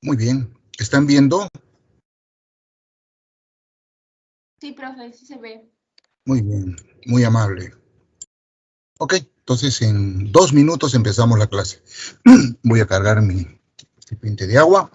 Muy bien. ¿Están viendo? Sí, profe, sí se ve. Muy bien, muy amable. Ok, entonces en 2 minutos empezamos la clase. Voy a cargar mi recipiente de agua.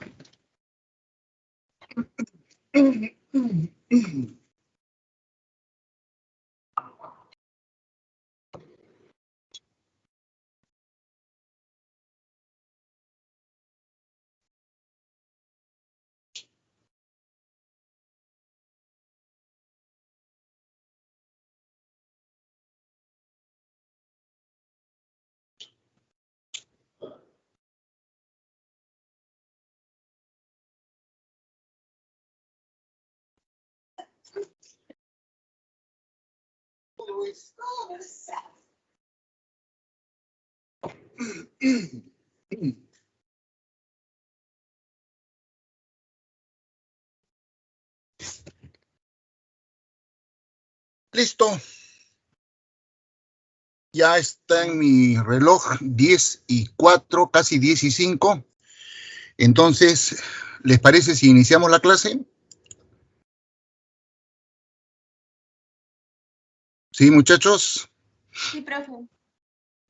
Listo. Ya está en mi reloj 10:04, casi 10:05. Entonces, ¿les parece si iniciamos la clase? ¿Sí, muchachos? Sí, profe.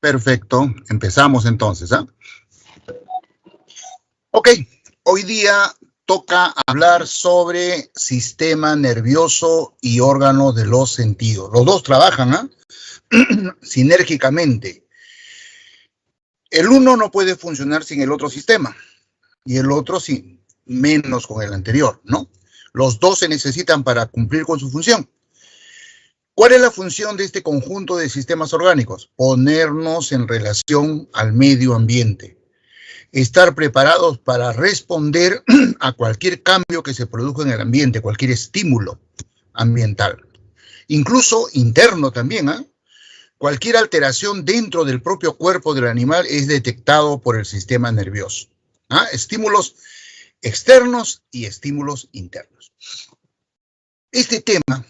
Perfecto. Empezamos entonces, ¿ah? Ok, hoy día toca hablar sobre sistema nervioso y órganos de los sentidos. Los dos trabajan, sinérgicamente. El uno no puede funcionar sin el otro sistema y el otro sin menos con el anterior, ¿no? Los dos se necesitan para cumplir con su función. ¿Cuál es la función de este conjunto de sistemas orgánicos? Ponernos en relación al medio ambiente. Estar preparados para responder a cualquier cambio que se produzca en el ambiente, cualquier estímulo ambiental. Incluso interno también, ¿eh? Cualquier alteración dentro del propio cuerpo del animal es detectado por el sistema nervioso. Estímulos externos y estímulos internos. Este tema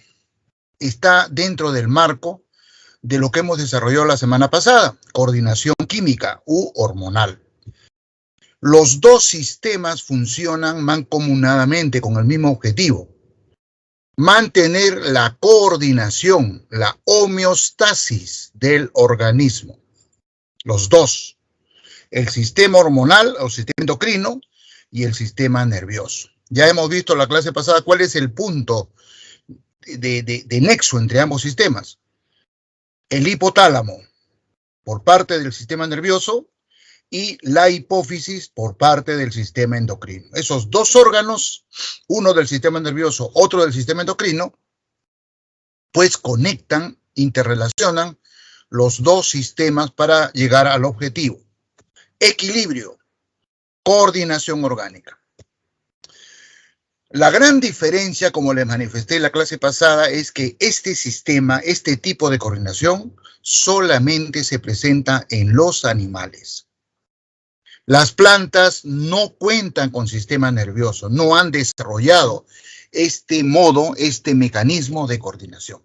está dentro del marco de lo que hemos desarrollado la semana pasada, coordinación química u hormonal. Los dos sistemas funcionan mancomunadamente con el mismo objetivo: mantener la coordinación, la homeostasis del organismo. Los dos, el sistema hormonal o sistema endocrino y el sistema nervioso. Ya hemos visto en la clase pasada cuál es el punto de nexo entre ambos sistemas. El hipotálamo por parte del sistema nervioso y la hipófisis por parte del sistema endocrino. Esos dos órganos, uno del sistema nervioso, otro del sistema endocrino, pues conectan, interrelacionan los dos sistemas para llegar al objetivo: equilibrio, coordinación orgánica. La gran diferencia, como les manifesté en la clase pasada, es que este sistema, este tipo de coordinación, solamente se presenta en los animales. Las plantas no cuentan con sistema nervioso, no han desarrollado este modo, este mecanismo de coordinación.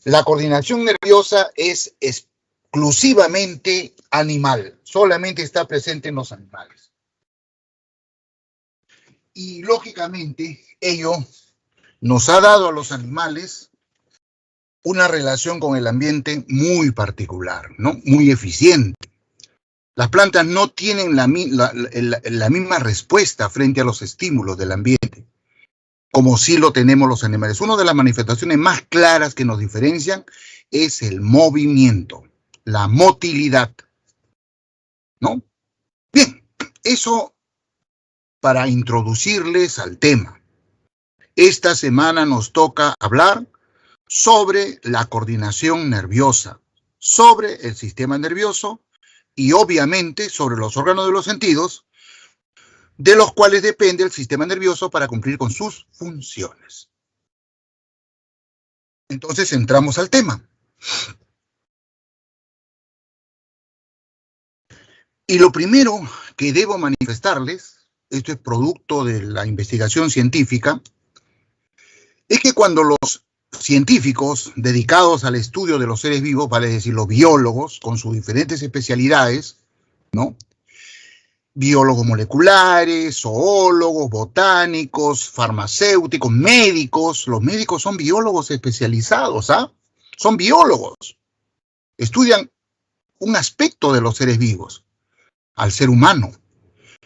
La coordinación nerviosa es exclusivamente animal, solamente está presente en los animales. Y lógicamente ello nos ha dado a los animales una relación con el ambiente muy particular, ¿no? Muy eficiente. Las plantas no tienen la misma respuesta frente a los estímulos del ambiente, como sí lo tenemos los animales. Una de las manifestaciones más claras que nos diferencian es el movimiento, la motilidad, ¿no? Bien, eso para introducirles al tema. Esta semana nos toca hablar sobre la coordinación nerviosa, sobre el sistema nervioso y obviamente sobre los órganos de los sentidos, de los cuales depende el sistema nervioso para cumplir con sus funciones. Entonces entramos al tema. Y lo primero que debo manifestarles, esto es producto de la investigación científica, es que cuando los científicos dedicados al estudio de los seres vivos, vale decir los biólogos, con sus diferentes especialidades, ¿no?, biólogos moleculares, zoólogos, botánicos, farmacéuticos, médicos. Los médicos son biólogos especializados, ¿ah? Son biólogos. Estudian un aspecto de los seres vivos, al ser humano,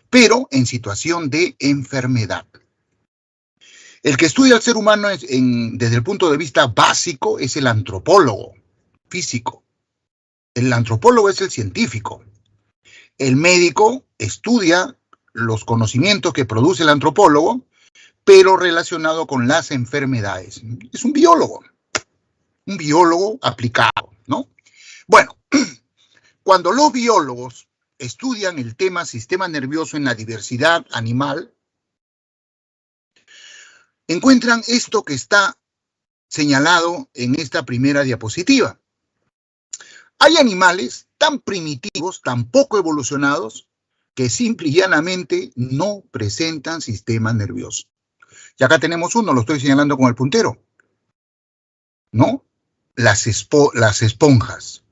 pero en situación de enfermedad. El que estudia al ser humano desde el punto de vista básico es el antropólogo físico. El antropólogo es el científico. El médico estudia los conocimientos que produce el antropólogo, pero relacionado con las enfermedades. Es un biólogo aplicado, ¿no? Bueno, cuando los biólogos estudian el tema sistema nervioso en la diversidad animal, encuentran esto que está señalado en esta primera diapositiva. Hay animales tan primitivos, tan poco evolucionados, que simple y llanamente no presentan sistema nervioso. Y acá tenemos uno, lo estoy señalando con el puntero, ¿no? Las esponjas,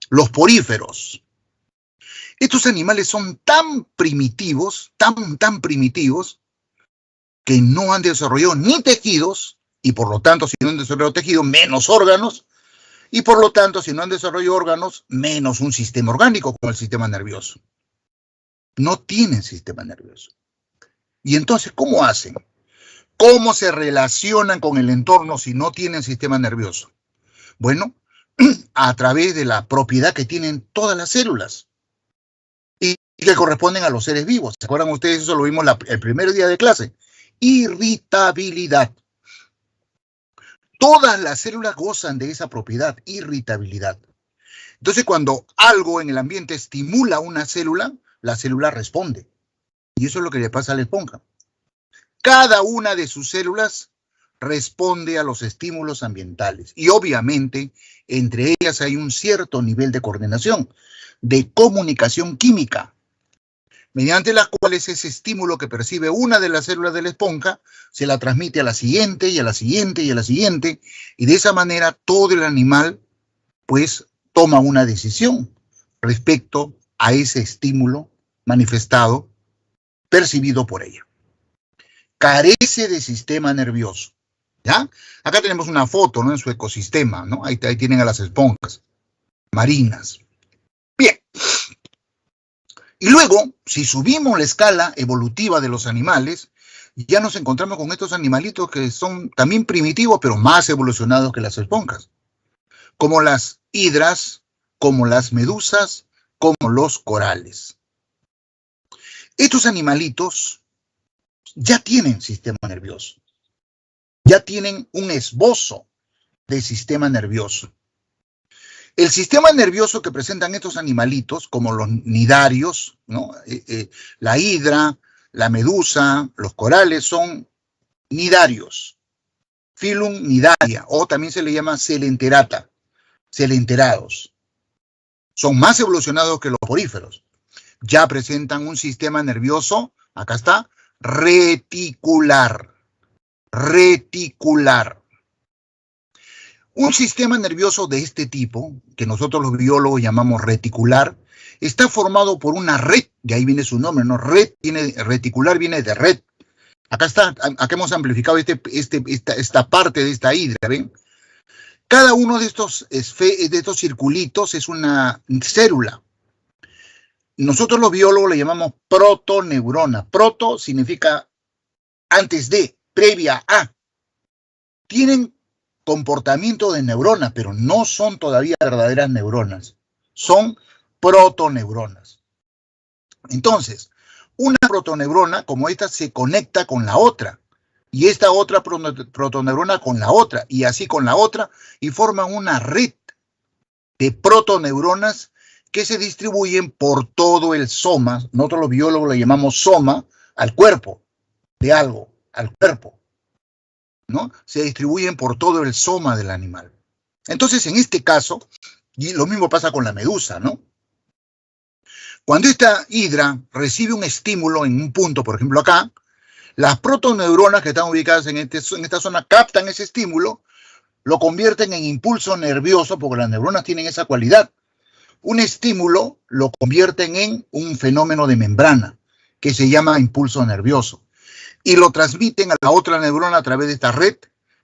los poríferos. Estos animales son tan primitivos, tan primitivos, que no han desarrollado ni tejidos, y por lo tanto, si no han desarrollado tejidos, menos órganos, y por lo tanto, si no han desarrollado órganos, menos un sistema orgánico como el sistema nervioso. No tienen sistema nervioso. Y entonces, ¿cómo hacen? ¿Cómo se relacionan con el entorno si no tienen sistema nervioso? Bueno, a través de la propiedad que tienen todas las células y que corresponden a los seres vivos. ¿Se acuerdan ustedes? Eso lo vimos el primer día de clase. Irritabilidad. Todas las células gozan de esa propiedad, irritabilidad. Entonces, cuando algo en el ambiente estimula una célula, la célula responde. Y eso es lo que le pasa a la esponja. Cada una de sus células responde a los estímulos ambientales. Y obviamente, entre ellas hay un cierto nivel de coordinación, de comunicación química, mediante las cuales ese estímulo que percibe una de las células de la esponja se la transmite a la siguiente y a la siguiente y a la siguiente, y de esa manera todo el animal pues toma una decisión respecto a ese estímulo manifestado, percibido por ella. Carece de sistema nervioso, ¿ya? Acá tenemos una foto, ¿no? En su ecosistema, ¿no? Ahí tienen a las esponjas marinas. Bien. Y luego, si subimos la escala evolutiva de los animales, ya nos encontramos con estos animalitos que son también primitivos, pero más evolucionados que las esponjas, como las hidras, como las medusas, como los corales. Estos animalitos ya tienen sistema nervioso, ya tienen un esbozo de sistema nervioso. El sistema nervioso que presentan estos animalitos, como los nidarios, ¿no? La hidra, la medusa, los corales, son nidarios. Filum nidaria, o también se le llama celenterata, celenterados. Son más evolucionados que los poríferos. Ya presentan un sistema nervioso, acá está, reticular. Reticular. Un sistema nervioso de este tipo, que nosotros los biólogos llamamos reticular, está formado por una red, de ahí viene su nombre, ¿no? Reticular viene de red. Acá está, acá hemos amplificado esta parte de esta hidra, ¿ven? Cada uno de estos circulitos es una célula. Nosotros los biólogos le llamamos protoneurona. Proto significa antes de, previa a. Tienen comportamiento de neurona, pero no son todavía verdaderas neuronas. Son protoneuronas. Entonces, una protoneurona como esta se conecta con la otra, y esta otra protoneurona con la otra, y así con la otra, y forman una red de protoneuronas que se distribuyen por todo el soma. Nosotros los biólogos le llamamos soma al cuerpo de algo, al cuerpo, ¿no? Se distribuyen por todo el soma del animal. Entonces, en este caso, y lo mismo pasa con la medusa, ¿no? Cuando esta hidra recibe un estímulo en un punto, por ejemplo acá, las protoneuronas que están ubicadas en esta zona captan ese estímulo, lo convierten en impulso nervioso, porque las neuronas tienen esa cualidad. Un estímulo lo convierten en un fenómeno de membrana. que se llama impulso nervioso. Y lo transmiten a la otra neurona a través de esta red,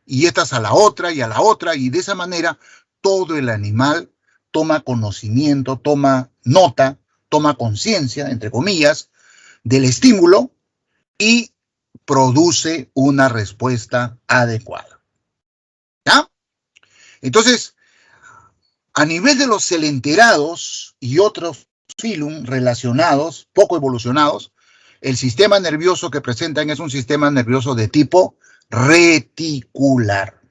y estas a la otra, y de esa manera todo el animal toma conocimiento, toma nota, toma conciencia, entre comillas, del estímulo y produce una respuesta adecuada. ¿Ya? Entonces, a nivel de los celenterados y otros filum relacionados, poco evolucionados, el sistema nervioso que presentan es un sistema nervioso de tipo reticular.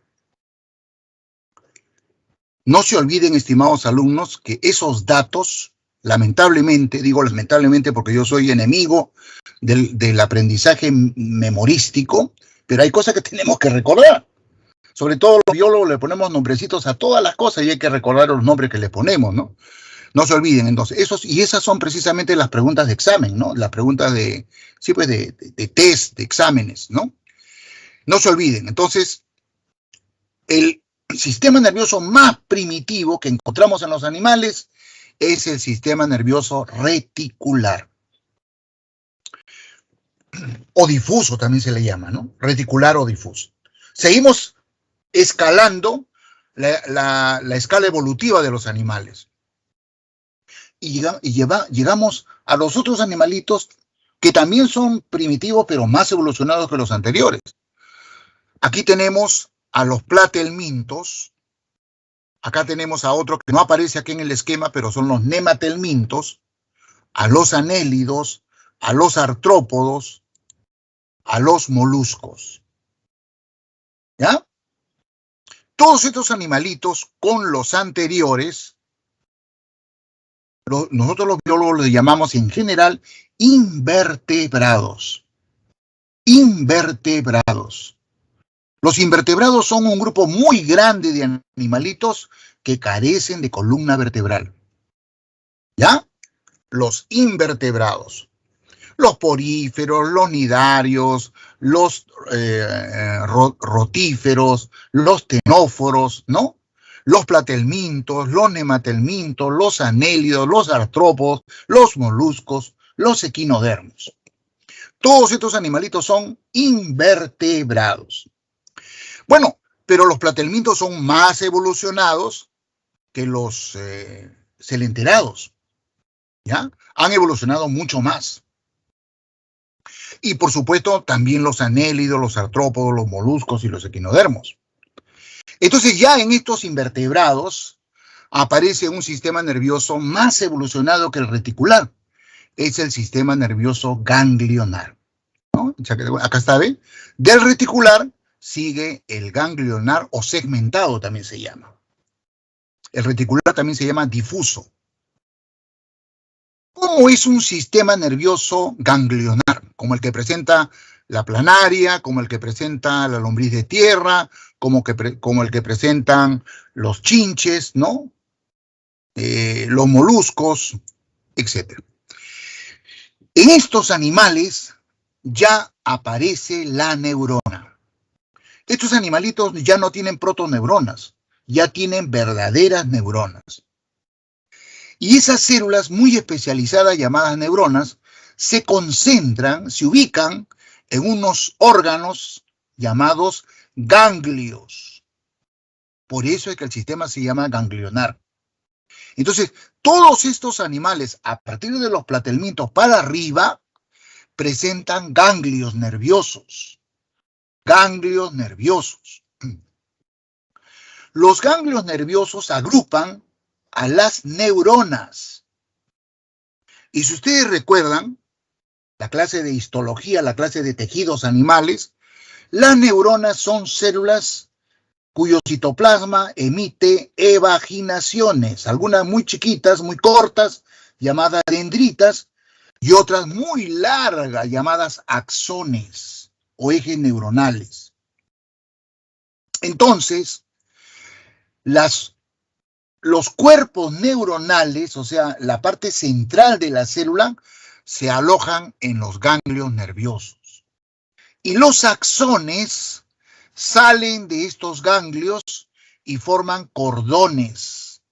No se olviden, estimados alumnos, que esos datos, lamentablemente, digo lamentablemente porque yo soy enemigo del aprendizaje memorístico, pero hay cosas que tenemos que recordar. Sobre todo los biólogos le ponemos nombrecitos a todas las cosas y hay que recordar los nombres que le ponemos, ¿no? No se olviden, entonces, esas son precisamente las preguntas de examen, ¿no? Las preguntas de test, de exámenes, ¿no? No se olviden, entonces, el sistema nervioso más primitivo que encontramos en los animales es el sistema nervioso reticular. O difuso también se le llama, ¿no? Reticular o difuso. Seguimos escalando la escala evolutiva de los animales. Y llegamos a los otros animalitos que también son primitivos, pero más evolucionados que los anteriores. Aquí tenemos a los platelmintos. Acá tenemos a otro que no aparece aquí en el esquema, pero son los nematelmintos, a los anélidos, a los artrópodos, a los moluscos. ¿Ya? Todos estos animalitos con los anteriores, nosotros los biólogos los llamamos en general invertebrados. Invertebrados. Los invertebrados son un grupo muy grande de animalitos que carecen de columna vertebral. ¿Ya? Los invertebrados. Los poríferos, los nidarios, los rotíferos, los ctenóforos, ¿no? Los platelmintos, los nematelmintos, los anélidos, los artrópodos, los moluscos, los equinodermos. Todos estos animalitos son invertebrados. Bueno, pero los platelmintos son más evolucionados que los celenterados, ¿ya? Han evolucionado mucho más. Y por supuesto también los anélidos, los artrópodos, los moluscos y los equinodermos. Entonces ya en estos invertebrados aparece un sistema nervioso más evolucionado que el reticular. Es el sistema nervioso ganglionar, ¿no? Acá está, ¿ven? Del reticular sigue el ganglionar o segmentado también se llama. El reticular también se llama difuso. ¿Cómo es un sistema nervioso ganglionar? Como el que presenta la planaria, como el que presenta la lombriz de tierra, como el que presentan los chinches, ¿no? Los moluscos, etc. En estos animales ya aparece la neurona. Estos animalitos ya no tienen protoneuronas, ya tienen verdaderas neuronas. Y esas células muy especializadas llamadas neuronas se concentran, se ubican en unos órganos llamados ganglios. Por eso es que el sistema se llama ganglionar. Entonces, todos estos animales, a partir de los platelmintos para arriba, presentan ganglios nerviosos. Ganglios nerviosos. Los ganglios nerviosos agrupan a las neuronas. Y si ustedes recuerdan, la clase de histología, la clase de tejidos animales, las neuronas son células cuyo citoplasma emite evaginaciones, algunas muy chiquitas, muy cortas, llamadas dendritas, y otras muy largas, llamadas axones o ejes neuronales. Entonces, los cuerpos neuronales, o sea, la parte central de la célula, se alojan en los ganglios nerviosos. Y los axones salen de estos ganglios y forman cordones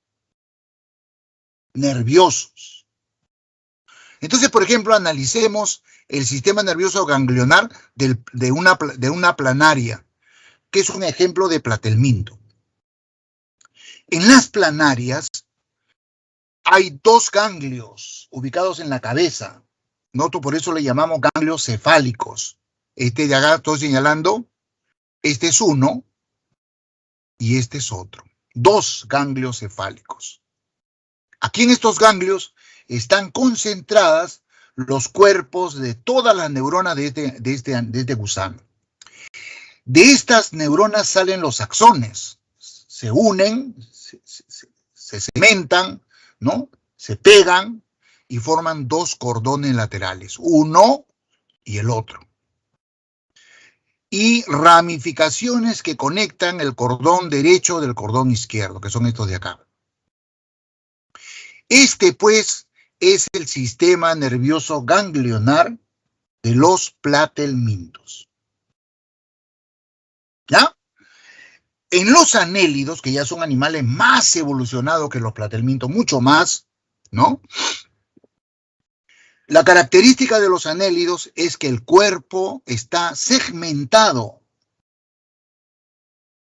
nerviosos. Entonces, por ejemplo, analicemos el sistema nervioso ganglionar de una planaria, que es un ejemplo de platelminto. En las planarias hay dos ganglios ubicados en la cabeza. Noto, por eso le llamamos ganglios cefálicos. Este de acá estoy señalando, este es uno y este es otro. Dos ganglios cefálicos. Aquí en estos ganglios están concentradas los cuerpos de todas las neuronas de este gusano. De estas neuronas salen los axones. Se unen, se cementan, ¿no? Se pegan y forman dos cordones laterales, uno y el otro. Y ramificaciones que conectan el cordón derecho del cordón izquierdo, que son estos de acá. Este, pues, es el sistema nervioso ganglionar de los platelmintos. ¿Ya? En los anélidos, que ya son animales más evolucionados que los platelmintos, mucho más, ¿no? La característica de los anélidos es que el cuerpo está segmentado.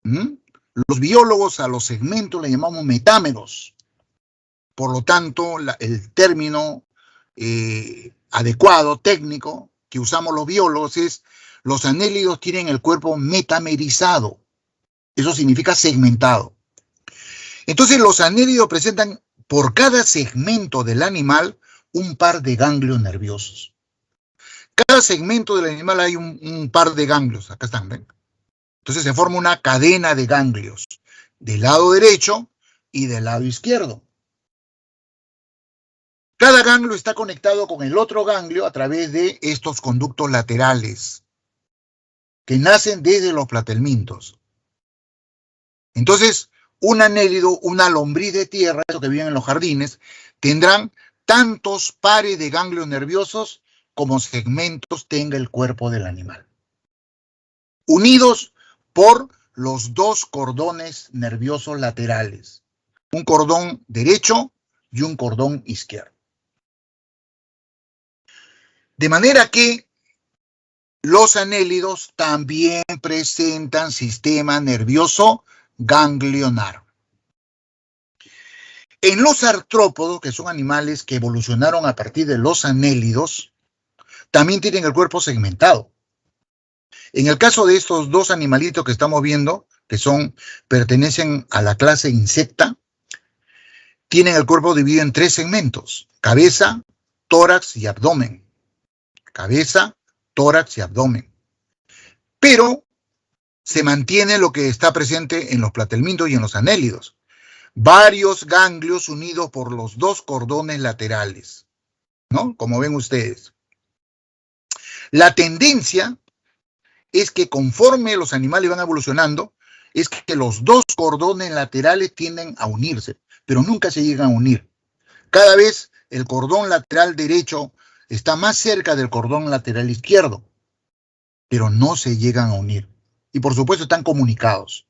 Los biólogos a los segmentos le llamamos metámeros. Por lo tanto, el término adecuado, técnico, que usamos los biólogos es: los anélidos tienen el cuerpo metamerizado. Eso significa segmentado. Entonces, los anélidos presentan por cada segmento del animal un par de ganglios nerviosos. Cada segmento del animal hay un par de ganglios. Acá están, ¿ven? Entonces se forma una cadena de ganglios del lado derecho y del lado izquierdo. Cada ganglio está conectado con el otro ganglio a través de estos conductos laterales que nacen desde los platelmintos. Entonces, un anélido, una lombriz de tierra, eso que viven en los jardines, tendrán tantos pares de ganglios nerviosos como segmentos tenga el cuerpo del animal, unidos por los dos cordones nerviosos laterales, un cordón derecho y un cordón izquierdo. De manera que los anélidos también presentan sistema nervioso ganglionar. En los artrópodos, que son animales que evolucionaron a partir de los anélidos, también tienen el cuerpo segmentado. En el caso de estos dos animalitos que estamos viendo, que pertenecen a la clase insecta, tienen el cuerpo dividido en tres segmentos: cabeza, tórax y abdomen. Cabeza, tórax y abdomen. Pero se mantiene lo que está presente en los platelmintos y en los anélidos: varios ganglios unidos por los dos cordones laterales, ¿no? Como ven ustedes. La tendencia es que conforme los animales van evolucionando, es que los dos cordones laterales tienden a unirse, pero nunca se llegan a unir. Cada vez el cordón lateral derecho está más cerca del cordón lateral izquierdo, pero no se llegan a unir. Y por supuesto están comunicados.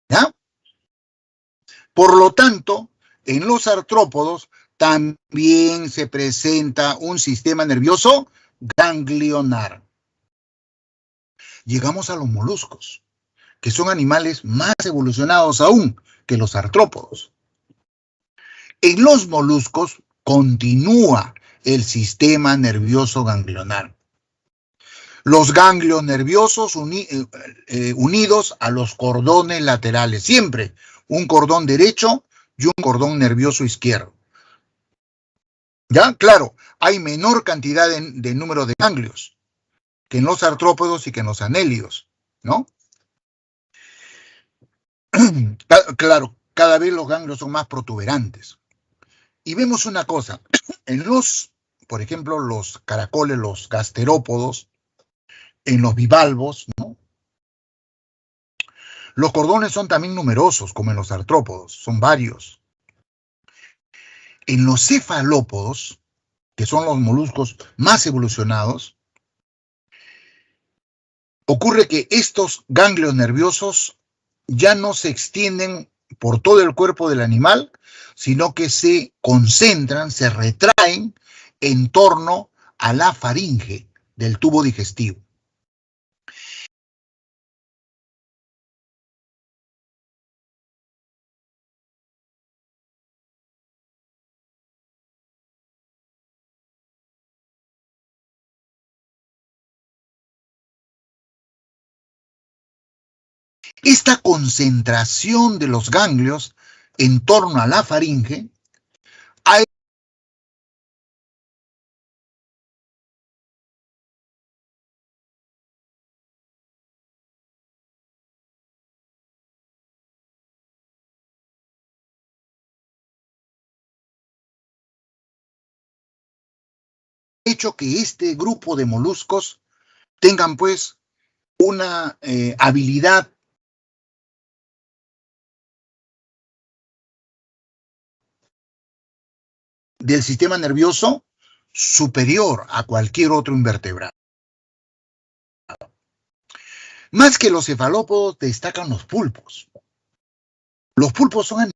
¿Ya? Por lo tanto, en los artrópodos también se presenta un sistema nervioso ganglionar. Llegamos a los moluscos, que son animales más evolucionados aún que los artrópodos. En los moluscos continúa el sistema nervioso ganglionar. Los ganglios nerviosos unidos a los cordones laterales, siempre un cordón derecho y un cordón nervioso izquierdo. ¿Ya? Claro, hay menor cantidad de número de ganglios que en los artrópodos y que en los anélidos, ¿no? Claro, cada vez los ganglios son más protuberantes. Y vemos una cosa, por ejemplo, los caracoles, los gasterópodos, en los bivalvos, ¿no? Los cordones son también numerosos, como en los artrópodos, son varios. En los cefalópodos, que son los moluscos más evolucionados, ocurre que estos ganglios nerviosos ya no se extienden por todo el cuerpo del animal, sino que se concentran, se retraen en torno a la faringe del tubo digestivo. Esta concentración de los ganglios en torno a la faringe ha hecho que este grupo de moluscos tengan pues una habilidad del sistema nervioso superior a cualquier otro invertebrado. Más que los cefalópodos destacan los pulpos. Los pulpos son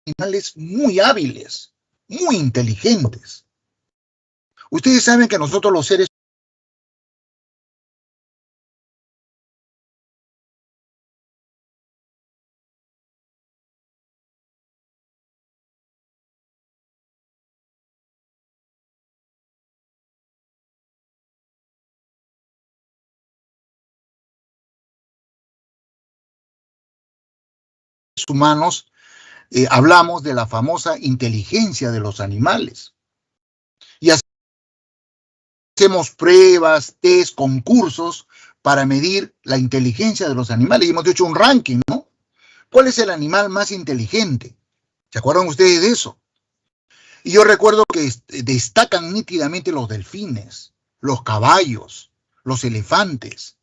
animales muy hábiles, muy inteligentes. Ustedes saben que nosotros los seres humanos hablamos de la famosa inteligencia de los animales. Y hacemos pruebas, test, concursos para medir la inteligencia de los animales. Y hemos hecho un ranking, ¿no? ¿Cuál es el animal más inteligente? ¿Se acuerdan ustedes de eso? Y yo recuerdo que destacan nítidamente los delfines, los caballos, los elefantes,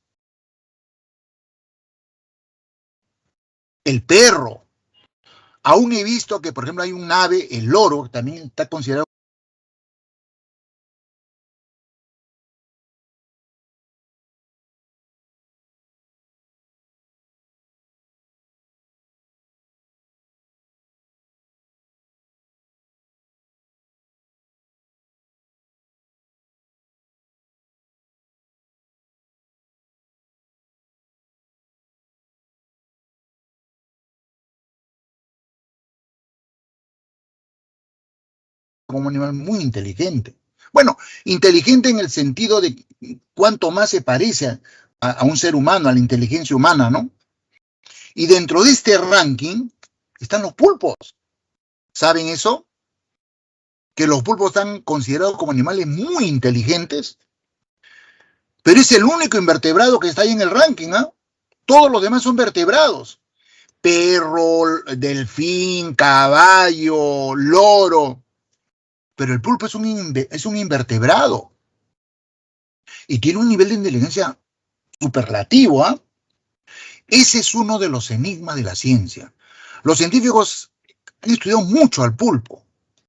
el perro. Aún he visto que, por ejemplo, hay un ave, el loro, que también está considerado como un animal muy inteligente. Bueno, inteligente en el sentido de cuánto más se parece a un ser humano, a la inteligencia humana, ¿no? Y dentro de este ranking están los pulpos. ¿Saben eso? Que los pulpos están considerados como animales muy inteligentes, pero es el único invertebrado que está ahí en el ranking, ¿ah? Todos los demás son vertebrados. Perro, delfín, caballo, loro. Pero el pulpo es un invertebrado y tiene un nivel de inteligencia superlativo, ¿ah? Ese es uno de los enigmas de la ciencia. Los científicos han estudiado mucho al pulpo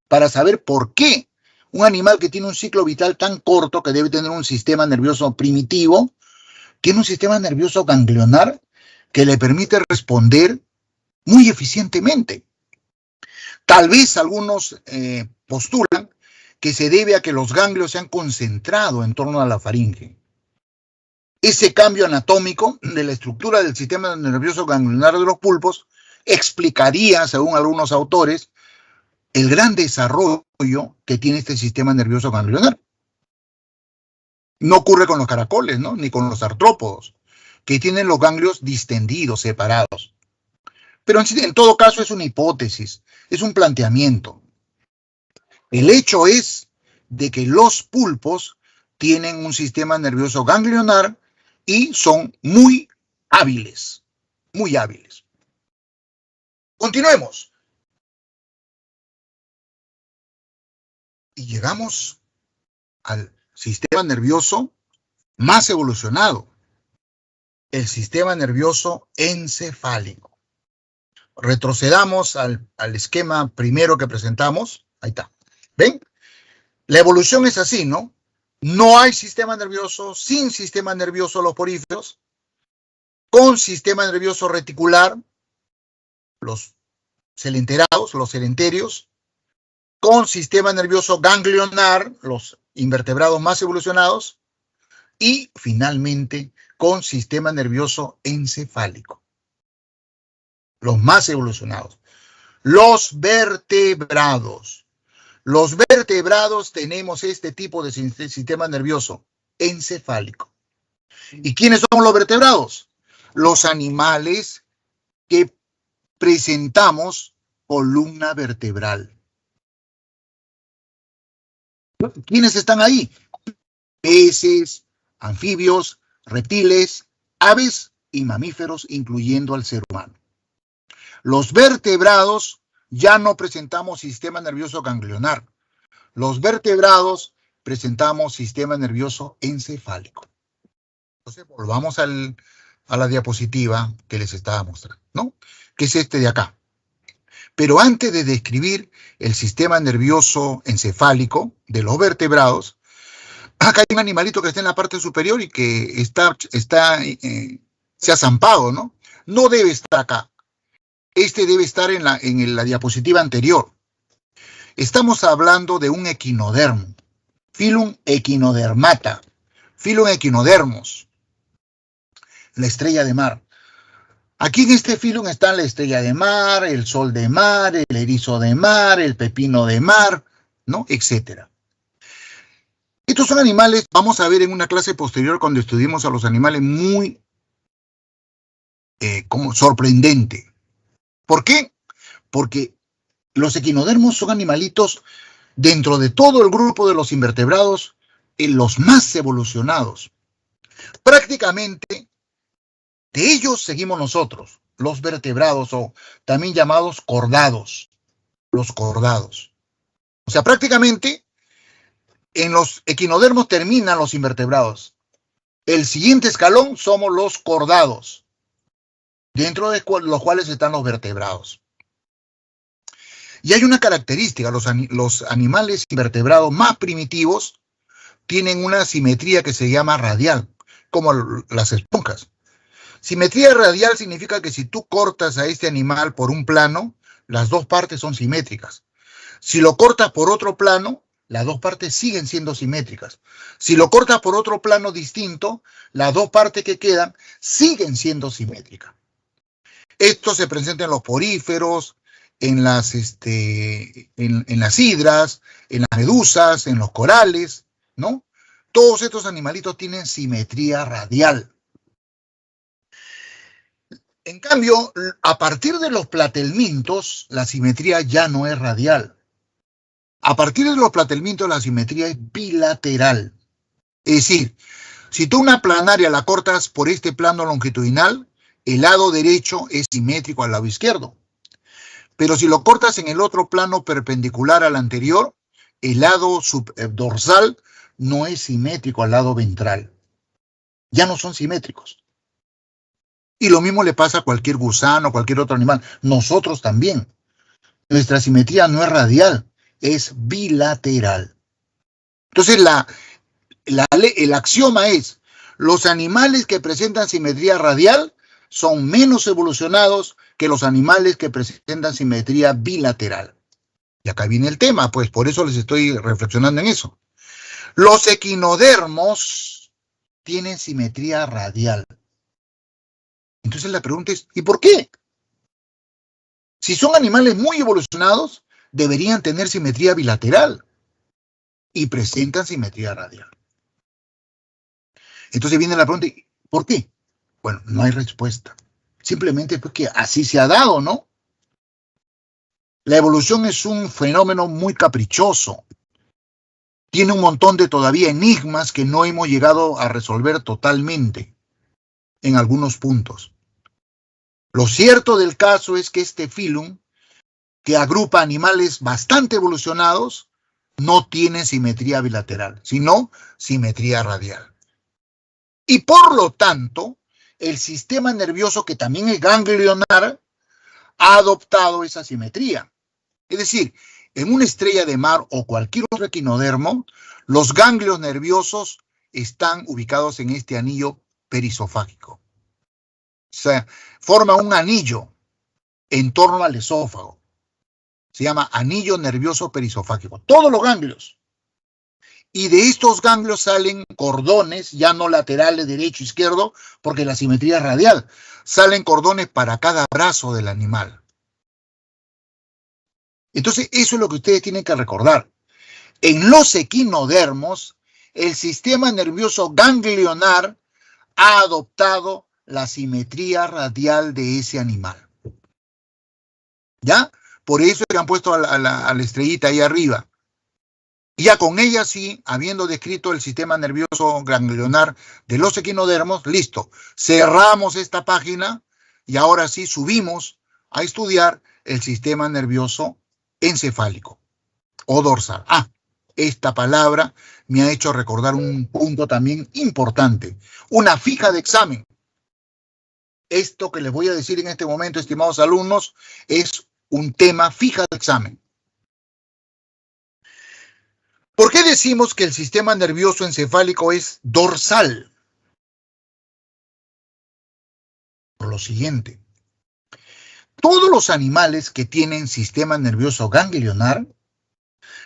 para saber por qué un animal que tiene un ciclo vital tan corto, que debe tener un sistema nervioso primitivo, tiene un sistema nervioso ganglionar que le permite responder muy eficientemente. Tal vez algunos postulan que se debe a que los ganglios se han concentrado en torno a la faringe. Ese cambio anatómico de la estructura del sistema nervioso ganglionar de los pulpos explicaría, según algunos autores, el gran desarrollo que tiene este sistema nervioso ganglionar. No ocurre con los caracoles, ¿no? Ni con los artrópodos, que tienen los ganglios distendidos, separados. Pero en todo caso es una hipótesis, es un planteamiento. El hecho es de que los pulpos tienen un sistema nervioso ganglionar y son muy hábiles, muy hábiles. Continuemos. Y llegamos al sistema nervioso más evolucionado, el sistema nervioso encefálico. Retrocedamos al esquema primero que presentamos. Ahí está. ¿Ven? La evolución es así, ¿no? No hay sistema nervioso, sin sistema nervioso los poríferos, con sistema nervioso reticular, los celenterados, los celenterios, con sistema nervioso ganglionar, los invertebrados más evolucionados, y finalmente con sistema nervioso encefálico, los más evolucionados. Los vertebrados. Los vertebrados tenemos este tipo de sistema nervioso encefálico. ¿Y quiénes son los vertebrados? Los animales que presentamos columna vertebral. ¿Quiénes están ahí? Peces, anfibios, reptiles, aves y mamíferos, incluyendo al ser humano. Los vertebrados ya no presentamos sistema nervioso ganglionar. Los vertebrados presentamos sistema nervioso encefálico. Entonces volvamos a la diapositiva que les estaba mostrando, ¿no? Que es este de acá. Pero antes de describir el sistema nervioso encefálico de los vertebrados, acá hay un animalito que está en la parte superior y que se ha zampado, ¿no? No debe estar acá. Este debe estar en la diapositiva anterior. Estamos hablando de un equinodermo. Filum equinodermata. Filum equinodermos. La estrella de mar. Aquí en este filum están la estrella de mar, el sol de mar, el erizo de mar, el pepino de mar, ¿no? Etcétera. Estos son animales, vamos a ver en una clase posterior cuando estudiemos a los animales, muy como sorprendente. ¿Por qué? Porque los equinodermos son animalitos dentro de todo el grupo de los invertebrados, los más evolucionados. Prácticamente de ellos seguimos nosotros, los vertebrados, o también llamados cordados, los cordados. O sea, prácticamente en los equinodermos terminan los invertebrados. El siguiente escalón somos los cordados, dentro de los cuales están los vertebrados. Y hay una característica, los animales invertebrados más primitivos tienen una simetría que se llama radial, como las esponjas. Simetría radial significa que si tú cortas a este animal por un plano, las dos partes son simétricas. Si lo cortas por otro plano, las dos partes siguen siendo simétricas. Si lo cortas por otro plano distinto, las dos partes que quedan siguen siendo simétricas. Esto se presenta en los poríferos, en las hidras, en las medusas, en los corales, ¿no? Todos estos animalitos tienen simetría radial. En cambio, a partir de los platelmintos, la simetría ya no es radial. A partir de los platelmintos, la simetría es bilateral. Es decir, si tú una planaria la cortas por este plano longitudinal, el lado derecho es simétrico al lado izquierdo. Pero si lo cortas en el otro plano perpendicular al anterior, el lado dorsal no es simétrico al lado ventral. Ya no son simétricos. Y lo mismo le pasa a cualquier gusano, cualquier otro animal. Nosotros también. Nuestra simetría no es radial, es bilateral. Entonces, el axioma es, los animales que presentan simetría radial son menos evolucionados que los animales que presentan simetría bilateral. Y acá viene el tema, pues por eso les estoy reflexionando en eso. Los equinodermos tienen simetría radial. Entonces la pregunta es, ¿y por qué? Si son animales muy evolucionados, deberían tener simetría bilateral y presentan simetría radial. Entonces viene la pregunta, ¿por qué? Bueno, no hay respuesta. Simplemente porque así se ha dado, ¿no? La evolución es un fenómeno muy caprichoso. Tiene un montón de todavía enigmas que no hemos llegado a resolver totalmente en algunos puntos. Lo cierto del caso es que este filum, que agrupa animales bastante evolucionados, no tiene simetría bilateral, sino simetría radial. Y por lo tanto, el sistema nervioso, que también es ganglionar, ha adoptado esa simetría. Es decir, en una estrella de mar o cualquier otro equinodermo, los ganglios nerviosos están ubicados en este anillo perisofágico. O sea, forma un anillo en torno al esófago. Se llama anillo nervioso perisofágico. Todos los ganglios. Y de estos ganglios salen cordones, ya no laterales, derecho, izquierdo, porque la simetría es radial. Salen cordones para cada brazo del animal. Entonces, eso es lo que ustedes tienen que recordar. En los equinodermos, el sistema nervioso ganglionar ha adoptado la simetría radial de ese animal. ¿Ya? Por eso que han puesto a la estrellita ahí arriba. Y ya con ella sí, habiendo descrito el sistema nervioso ganglionar de los equinodermos, listo. Cerramos esta página y ahora sí subimos a estudiar el sistema nervioso encefálico o dorsal. Esta palabra me ha hecho recordar un punto también importante. Una fija de examen. Esto que les voy a decir en este momento, estimados alumnos, es un tema fija de examen. ¿Por qué decimos que el sistema nervioso encefálico es dorsal? Por lo siguiente. Todos los animales que tienen sistema nervioso ganglionar,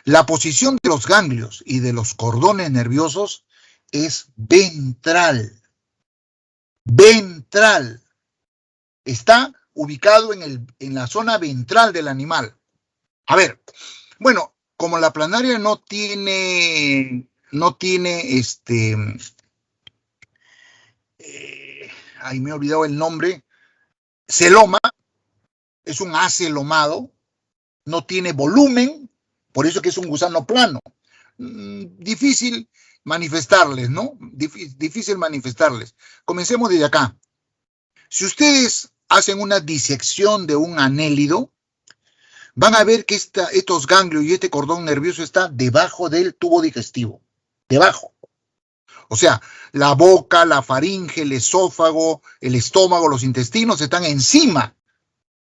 la posición de los ganglios y de los cordones nerviosos es ventral. Ventral. Está ubicado en la zona ventral del animal. A ver, bueno, como la planaria no tiene ay, me he olvidado el nombre, celoma, es un acelomado, no tiene volumen, por eso que es un gusano plano. Difícil manifestarles, ¿no? Difícil manifestarles. Comencemos desde acá. Si ustedes hacen una disección de un anélido, van a ver que estos ganglios y este cordón nervioso está debajo del tubo digestivo. Debajo. O sea, la boca, la faringe, el esófago, el estómago, los intestinos están encima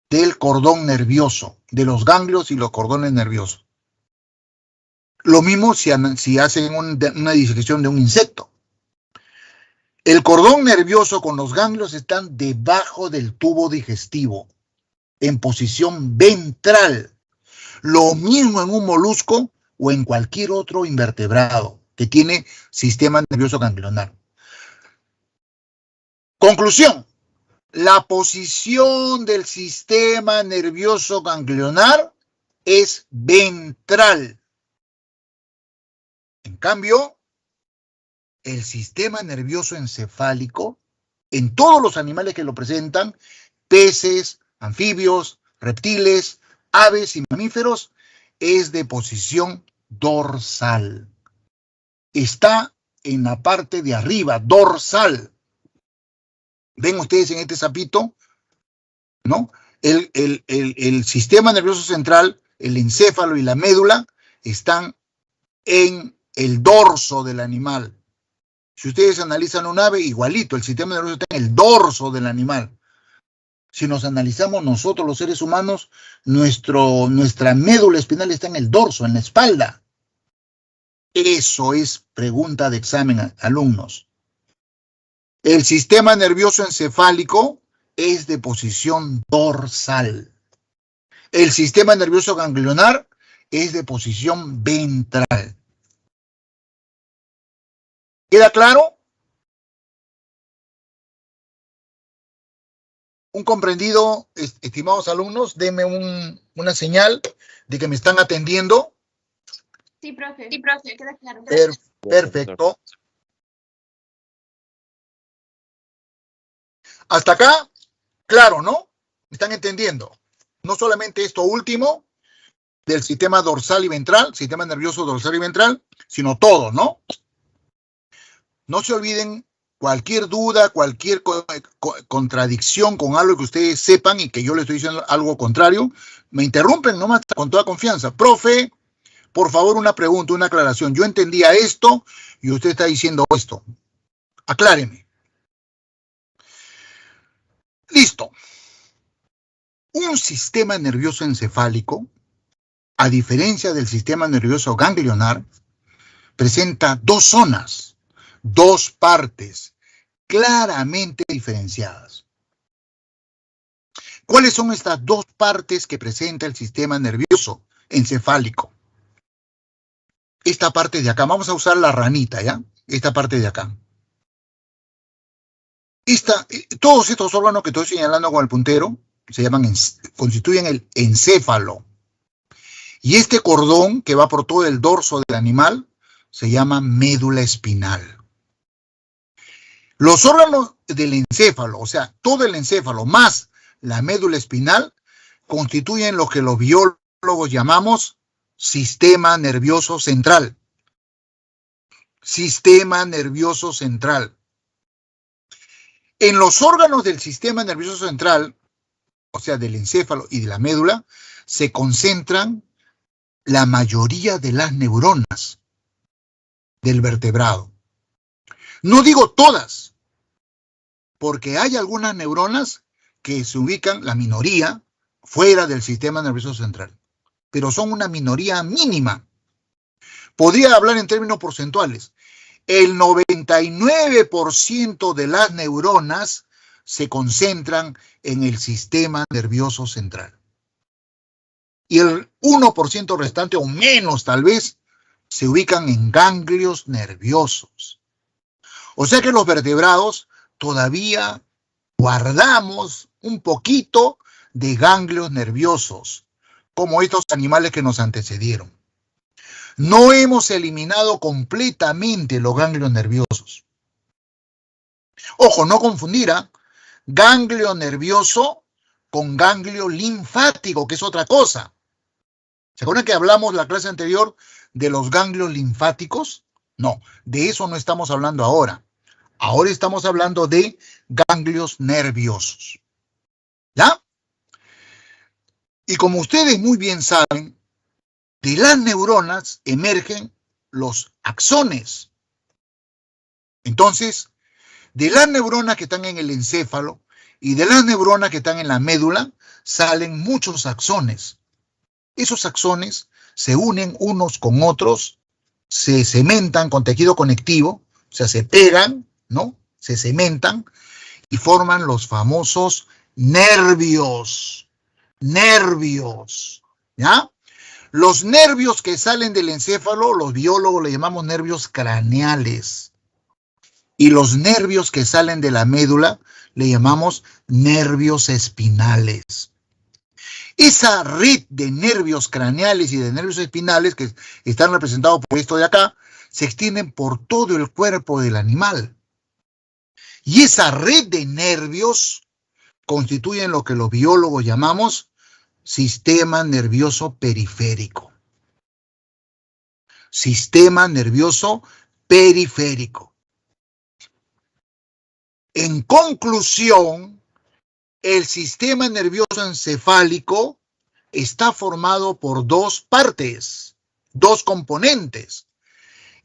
del cordón nervioso, de los ganglios y los cordones nerviosos. Lo mismo si hacen una disección de un insecto. El cordón nervioso con los ganglios están debajo del tubo digestivo, en posición ventral. Lo mismo en un molusco o en cualquier otro invertebrado que tiene sistema nervioso ganglionar. Conclusión. La posición del sistema nervioso ganglionar es ventral. En cambio, el sistema nervioso encefálico, en todos los animales que lo presentan, peces, anfibios, reptiles, aves y mamíferos, es de posición dorsal. Está en la parte de arriba, dorsal. ¿Ven ustedes en este sapito? ¿No? El sistema nervioso central, el encéfalo y la médula están en el dorso del animal. Si ustedes analizan un ave, igualito, el sistema nervioso está en el dorso del animal. Si nos analizamos nosotros los seres humanos, nuestra médula espinal está en el dorso, en la espalda. Eso es pregunta de examen, alumnos. El sistema nervioso encefálico es de posición dorsal. El sistema nervioso ganglionar es de posición ventral. ¿Queda claro? Un comprendido, estimados alumnos, denme una señal de que me están atendiendo. Sí, profe, queda claro. Perfecto. Hasta acá, claro, ¿no? ¿Me están entendiendo? No solamente esto último del sistema dorsal y ventral, sistema nervioso dorsal y ventral, sino todo, ¿no? No se olviden, cualquier duda, cualquier contradicción con algo que ustedes sepan y que yo les estoy diciendo algo contrario, me interrumpen nomás con toda confianza. Profe, por favor, una pregunta, una aclaración. Yo entendía esto y usted está diciendo esto. Acláreme. Listo. Un sistema nervioso encefálico, a diferencia del sistema nervioso ganglionar, presenta dos zonas, dos partes claramente diferenciadas. ¿Cuáles son estas dos partes que presenta el sistema nervioso encefálico? Esta parte de acá, vamos a usar la ranita, ¿ya? Esta parte de acá. Todos estos órganos que estoy señalando con el puntero constituyen el encéfalo. Y este cordón que va por todo el dorso del animal se llama médula espinal. Los órganos del encéfalo, o sea, todo el encéfalo más la médula espinal, constituyen lo que los biólogos llamamos sistema nervioso central. Sistema nervioso central. En los órganos del sistema nervioso central, o sea, del encéfalo y de la médula, se concentran la mayoría de las neuronas del vertebrado. No digo todas, porque hay algunas neuronas que se ubican, la minoría, fuera del sistema nervioso central, pero son una minoría mínima. Podría hablar en términos porcentuales. El 99% de las neuronas se concentran en el sistema nervioso central. Y el 1% restante, o menos tal vez, se ubican en ganglios nerviosos. O sea que los vertebrados todavía guardamos un poquito de ganglios nerviosos, como estos animales que nos antecedieron. No hemos eliminado completamente los ganglios nerviosos. Ojo, no confundir ganglio nervioso con ganglio linfático, que es otra cosa. ¿Se acuerdan que hablamos la clase anterior de los ganglios linfáticos? No, de eso no estamos hablando ahora. Ahora estamos hablando de ganglios nerviosos. ¿Ya? Y como ustedes muy bien saben, de las neuronas emergen los axones. Entonces, de las neuronas que están en el encéfalo y de las neuronas que están en la médula, salen muchos axones. Esos axones se unen unos con otros, se cementan con tejido conectivo, o sea, se pegan, ¿no? Se cementan y forman los famosos nervios. Nervios, ¿ya? Los nervios que salen del encéfalo, los biólogos le llamamos nervios craneales. Y los nervios que salen de la médula, le llamamos nervios espinales. Esa red de nervios craneales y de nervios espinales, que están representados por esto de acá, se extienden por todo el cuerpo del animal. Y esa red de nervios constituyen lo que los biólogos llamamos sistema nervioso periférico. Sistema nervioso periférico. En conclusión, el sistema nervioso encefálico está formado por dos partes, dos componentes.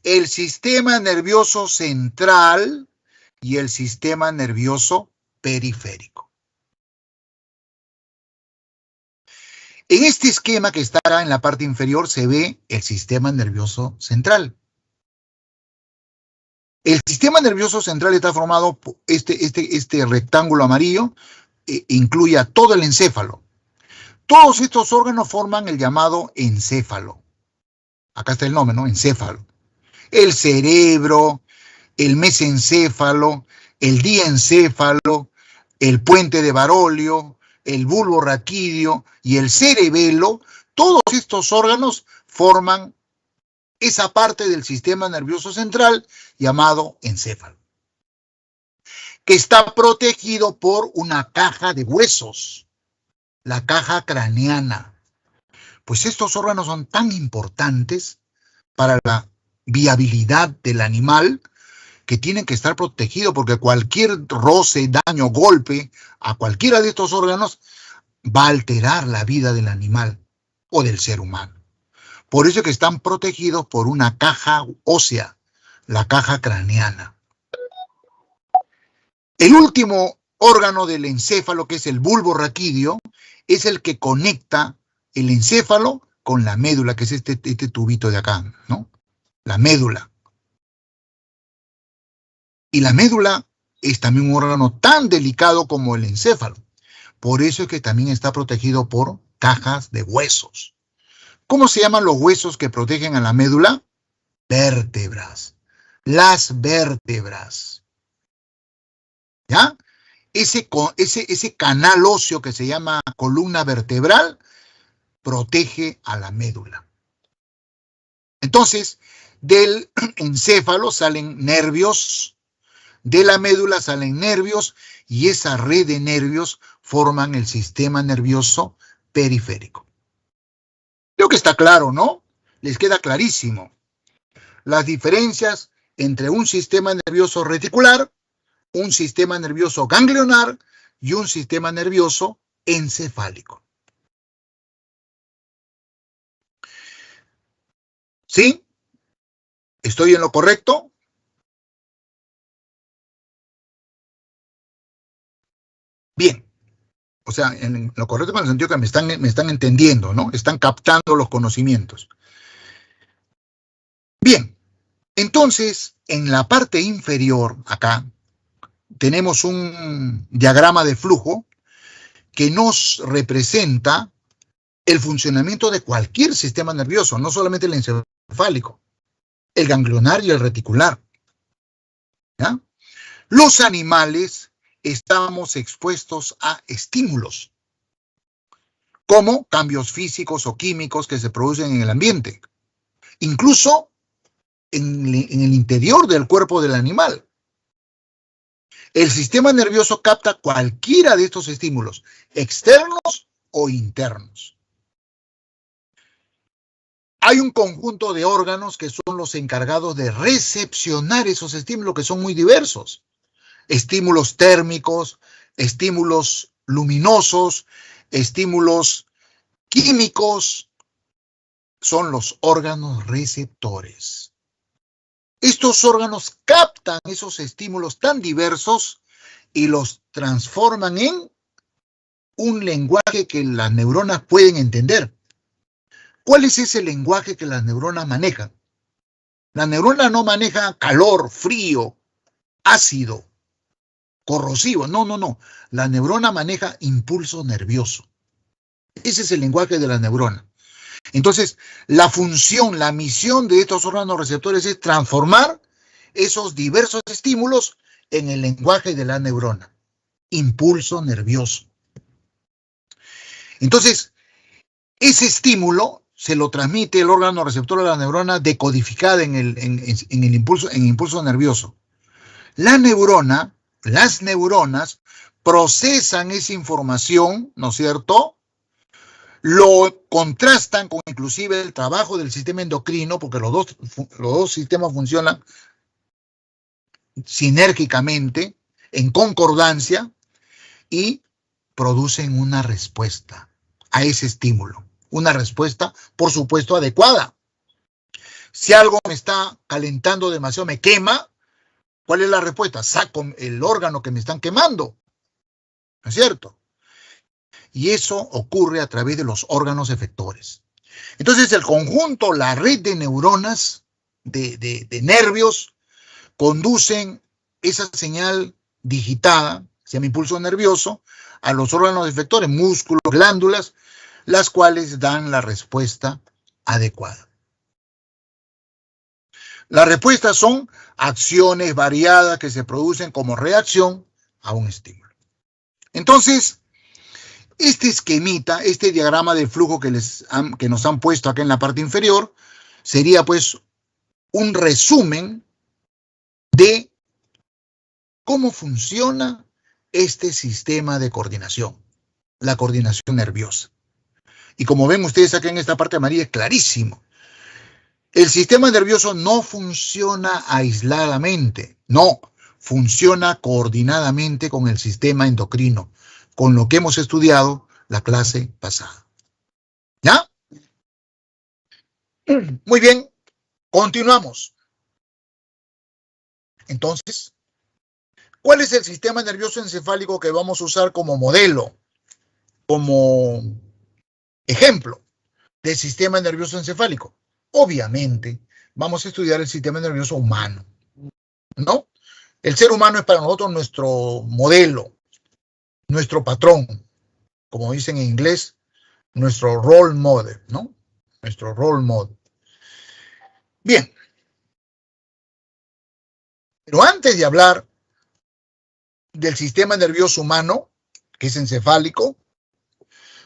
El sistema nervioso central y el sistema nervioso periférico. En este esquema que está en la parte inferior se ve el sistema nervioso central. El sistema nervioso central está formado por este rectángulo amarillo, incluye a todo el encéfalo. Todos estos órganos forman el llamado encéfalo. Acá está el nombre, ¿no? Encéfalo. El cerebro, el mesencéfalo, el diencéfalo, el puente de Barolio, el bulbo raquídeo y el cerebelo, todos estos órganos forman esa parte del sistema nervioso central llamado encéfalo, que está protegido por una caja de huesos, la caja craneana. Pues estos órganos son tan importantes para la viabilidad del animal que tienen que estar protegidos, porque cualquier roce, daño, golpe a cualquiera de estos órganos va a alterar la vida del animal o del ser humano. Por eso es que están protegidos por una caja ósea, la caja craneana. El último órgano del encéfalo, que es el bulbo raquídeo, es el que conecta el encéfalo con la médula, que es este tubito de acá, ¿no? La médula. Y la médula es también un órgano tan delicado como el encéfalo. Por eso es que también está protegido por cajas de huesos. ¿Cómo se llaman los huesos que protegen a la médula? Vértebras. Las vértebras. ¿Ya? Ese canal óseo que se llama columna vertebral protege a la médula. Entonces, del encéfalo salen nervios, de la médula salen nervios, y esa red de nervios forman el sistema nervioso periférico. Creo que está claro, ¿no? Les queda clarísimo las diferencias entre un sistema nervioso reticular, un sistema nervioso ganglionar y un sistema nervioso encefálico. ¿Sí? ¿Estoy en lo correcto? Bien. O sea, en lo correcto en el sentido que me están entendiendo, ¿no? Están captando los conocimientos. Bien. Entonces, en la parte inferior, acá, tenemos un diagrama de flujo que nos representa el funcionamiento de cualquier sistema nervioso, no solamente el encefálico, el ganglionar y el reticular. ¿Ya? Los animales estamos expuestos a estímulos, como cambios físicos o químicos que se producen en el ambiente, incluso en el interior del cuerpo del animal. El sistema nervioso capta cualquiera de estos estímulos, externos o internos. Hay un conjunto de órganos que son los encargados de recepcionar esos estímulos, que son muy diversos. Estímulos térmicos, estímulos luminosos, estímulos químicos, son los órganos receptores. Estos órganos captan esos estímulos tan diversos y los transforman en un lenguaje que las neuronas pueden entender. ¿Cuál es ese lenguaje que las neuronas manejan? La neurona no maneja calor, frío, ácido, corrosivo. No, no, no. La neurona maneja impulso nervioso. Ese es el lenguaje de la neurona. Entonces, la función, la misión de estos órganos receptores es transformar esos diversos estímulos en el lenguaje de la neurona. Impulso nervioso. Entonces, ese estímulo se lo transmite el órgano receptor a la neurona decodificada en el impulso nervioso. Las neuronas procesan esa información, ¿no es cierto? Lo contrastan con inclusive el trabajo del sistema endocrino, porque los dos sistemas funcionan sinérgicamente, en concordancia, y producen una respuesta a ese estímulo. Una respuesta, por supuesto, adecuada. Si algo me está calentando demasiado, me quema, ¿cuál es la respuesta? Saco el órgano que me están quemando. ¿No es cierto? Y eso ocurre a través de los órganos efectores. Entonces, el conjunto, la red de neuronas, de nervios, conducen esa señal digitada, se llama impulso nervioso, a los órganos efectores, músculos, glándulas, las cuales dan la respuesta adecuada. Las respuestas son acciones variadas que se producen como reacción a un estímulo. Entonces, este esquemita, este diagrama de flujo que nos han puesto acá en la parte inferior, sería pues un resumen de cómo funciona este sistema de coordinación, la coordinación nerviosa. Y como ven ustedes acá en esta parte amarilla, es clarísimo. El sistema nervioso no funciona aisladamente, no, funciona coordinadamente con el sistema endocrino, con lo que hemos estudiado la clase pasada. ¿Ya? Muy bien, continuamos. Entonces, ¿Cuál es el sistema nervioso encefálico que vamos a usar como modelo, como ejemplo del sistema nervioso encefálico? Obviamente, vamos a estudiar el sistema nervioso humano, ¿no? El ser humano es para nosotros nuestro modelo, nuestro patrón, como dicen en inglés, nuestro role model, ¿no? Nuestro role model. Bien. Pero antes de hablar del sistema nervioso humano, que es encefálico,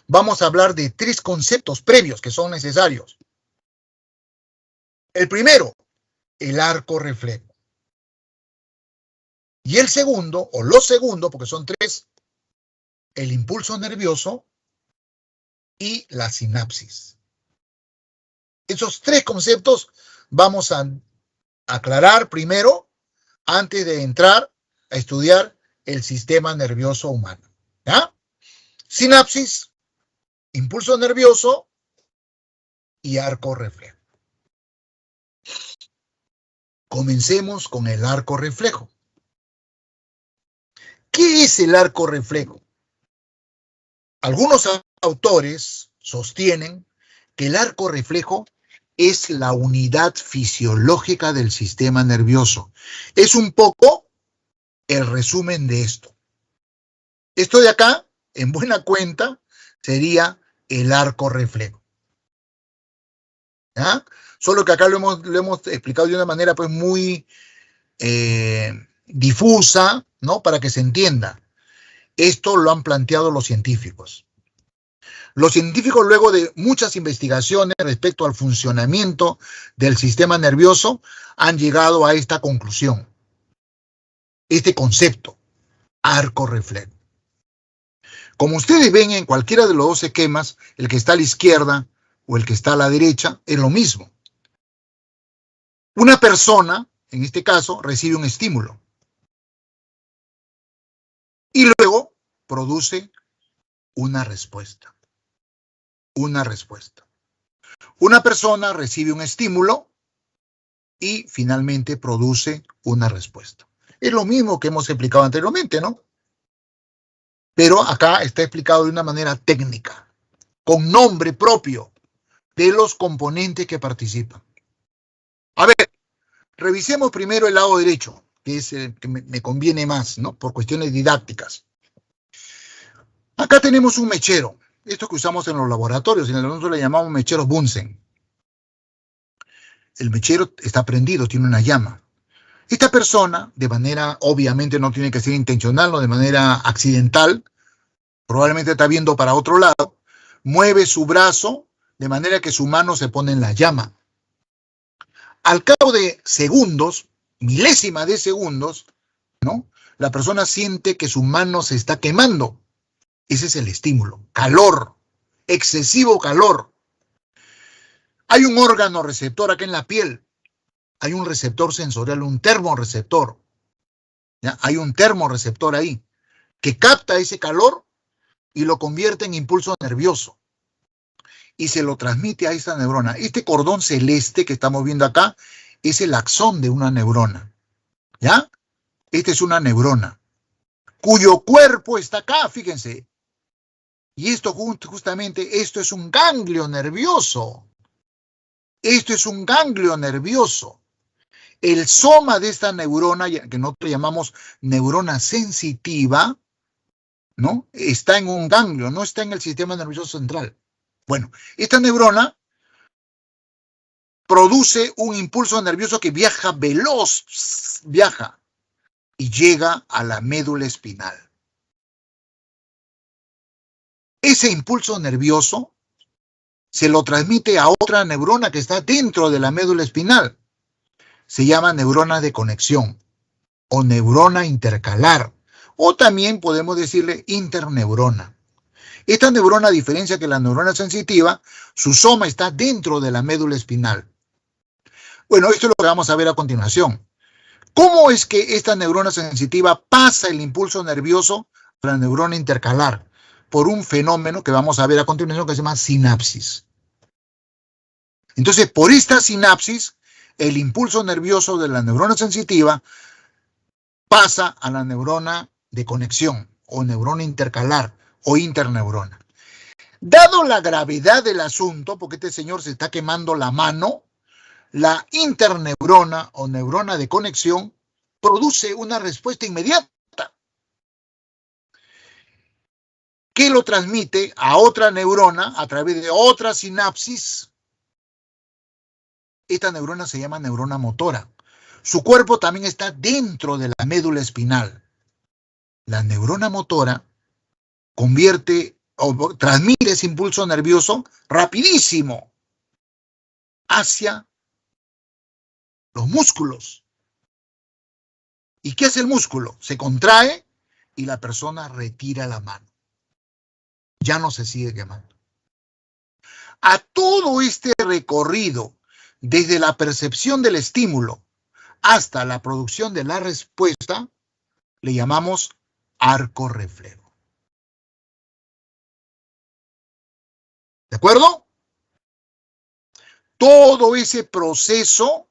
vamos a hablar de 3 conceptos previos que son necesarios. El primero, el arco reflejo. Y el segundo, o los segundos, porque son 3, el impulso nervioso y la sinapsis. Esos 3 conceptos vamos a aclarar primero antes de entrar a estudiar el sistema nervioso humano. ¿Ya? Sinapsis, impulso nervioso y arco reflejo. Comencemos con el arco reflejo. ¿Qué es el arco reflejo? Algunos autores sostienen que el arco reflejo es la unidad fisiológica del sistema nervioso. Es un poco el resumen de esto. Esto de acá, en buena cuenta, sería el arco reflejo. ¿Ya? Solo que acá lo hemos explicado de una manera pues muy difusa, ¿no? Para que se entienda. Esto lo han planteado los científicos. Los científicos, luego de muchas investigaciones respecto al funcionamiento del sistema nervioso, han llegado a esta conclusión, este concepto, arco reflejo. Como ustedes ven en cualquiera de los 2 esquemas, el que está a la izquierda o el que está a la derecha, es lo mismo. Una persona, en este caso, recibe un estímulo y luego produce una respuesta. Una respuesta. Una persona recibe un estímulo y finalmente produce una respuesta. Es lo mismo que hemos explicado anteriormente, ¿no? Pero acá está explicado de una manera técnica, con nombre propio de los componentes que participan. A ver, revisemos primero el lado derecho, que es el que me conviene más, ¿no? Por cuestiones didácticas. Acá tenemos un mechero. Esto que usamos en los laboratorios, en el nosotros le llamamos mecheros Bunsen. El mechero está prendido, tiene una llama. Esta persona, de manera, obviamente no tiene que ser intencional, o de manera accidental, probablemente está viendo para otro lado, mueve su brazo de manera que su mano se pone en la llama. Al cabo de segundos, milésimas de segundos, ¿no? La persona siente que su mano se está quemando. Ese es el estímulo. Calor, excesivo calor. Hay un órgano receptor acá en la piel. Hay un receptor sensorial, un termorreceptor. ¿Ya? Hay un termorreceptor ahí que capta ese calor y lo convierte en impulso nervioso. Y se lo transmite a esta neurona. Este cordón celeste que estamos viendo acá es el axón de una neurona. ¿Ya? Esta es una neurona, cuyo cuerpo está acá, fíjense. Y esto justamente, esto es un ganglio nervioso. Esto es un ganglio nervioso. El soma de esta neurona, que nosotros llamamos neurona sensitiva, ¿no? Está en un ganglio, no está en el sistema nervioso central. Bueno, esta neurona produce un impulso nervioso que viaja veloz, viaja y llega a la médula espinal. Ese impulso nervioso se lo transmite a otra neurona que está dentro de la médula espinal. Se llama neurona de conexión o neurona intercalar, o también podemos decirle interneurona. Esta neurona, a diferencia que la neurona sensitiva, su soma está dentro de la médula espinal. Bueno, esto es lo que vamos a ver a continuación. ¿Cómo es que esta neurona sensitiva pasa el impulso nervioso a la neurona intercalar? Por un fenómeno que vamos a ver a continuación que se llama sinapsis. Entonces, por esta sinapsis, el impulso nervioso de la neurona sensitiva pasa a la neurona de conexión, o neurona intercalar, o interneurona. Dado la gravedad del asunto, porque este señor se está quemando la mano, la interneurona o neurona de conexión produce una respuesta inmediata que lo transmite a otra neurona a través de otra sinapsis. Esta neurona se llama neurona motora. Su cuerpo también está dentro de la médula espinal. La neurona motora convierte o transmite ese impulso nervioso rapidísimo hacia los músculos. ¿Y qué hace el músculo? Se contrae y la persona retira la mano. Ya no se sigue quemando. A todo este recorrido, desde la percepción del estímulo hasta la producción de la respuesta, le llamamos arco reflejo. ¿De acuerdo? Todo ese proceso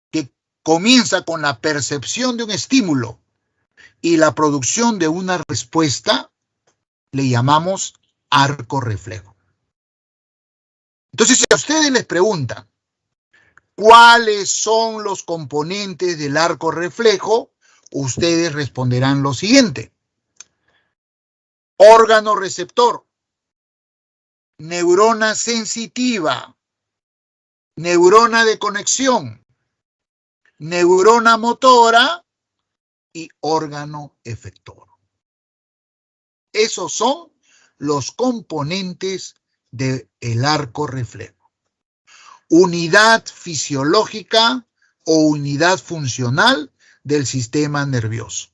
que comienza con la percepción de un estímulo y la producción de una respuesta, le llamamos arco reflejo. Entonces, si a ustedes les preguntan cuáles son los componentes del arco reflejo, ustedes responderán lo siguiente: órgano receptor, neurona sensitiva, neurona de conexión, neurona motora y órgano efector. Esos son los componentes del arco reflejo. Unidad fisiológica o unidad funcional del sistema nervioso.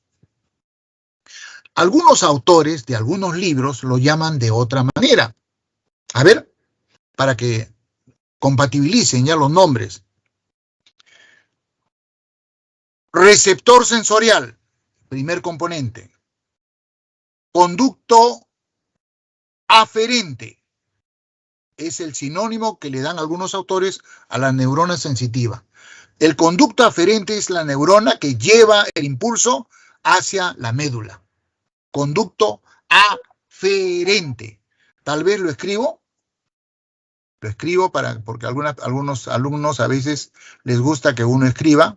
Algunos autores de algunos libros lo llaman de otra manera. A ver, para que compatibilicen ya los nombres. Receptor sensorial, primer componente. Conducto aferente. Es el sinónimo que le dan algunos autores a la neurona sensitiva. El conducto aferente es la neurona que lleva el impulso hacia la médula. Conducto aferente. Tal vez lo escribo. Lo escribo porque a algunos alumnos a veces les gusta que uno escriba.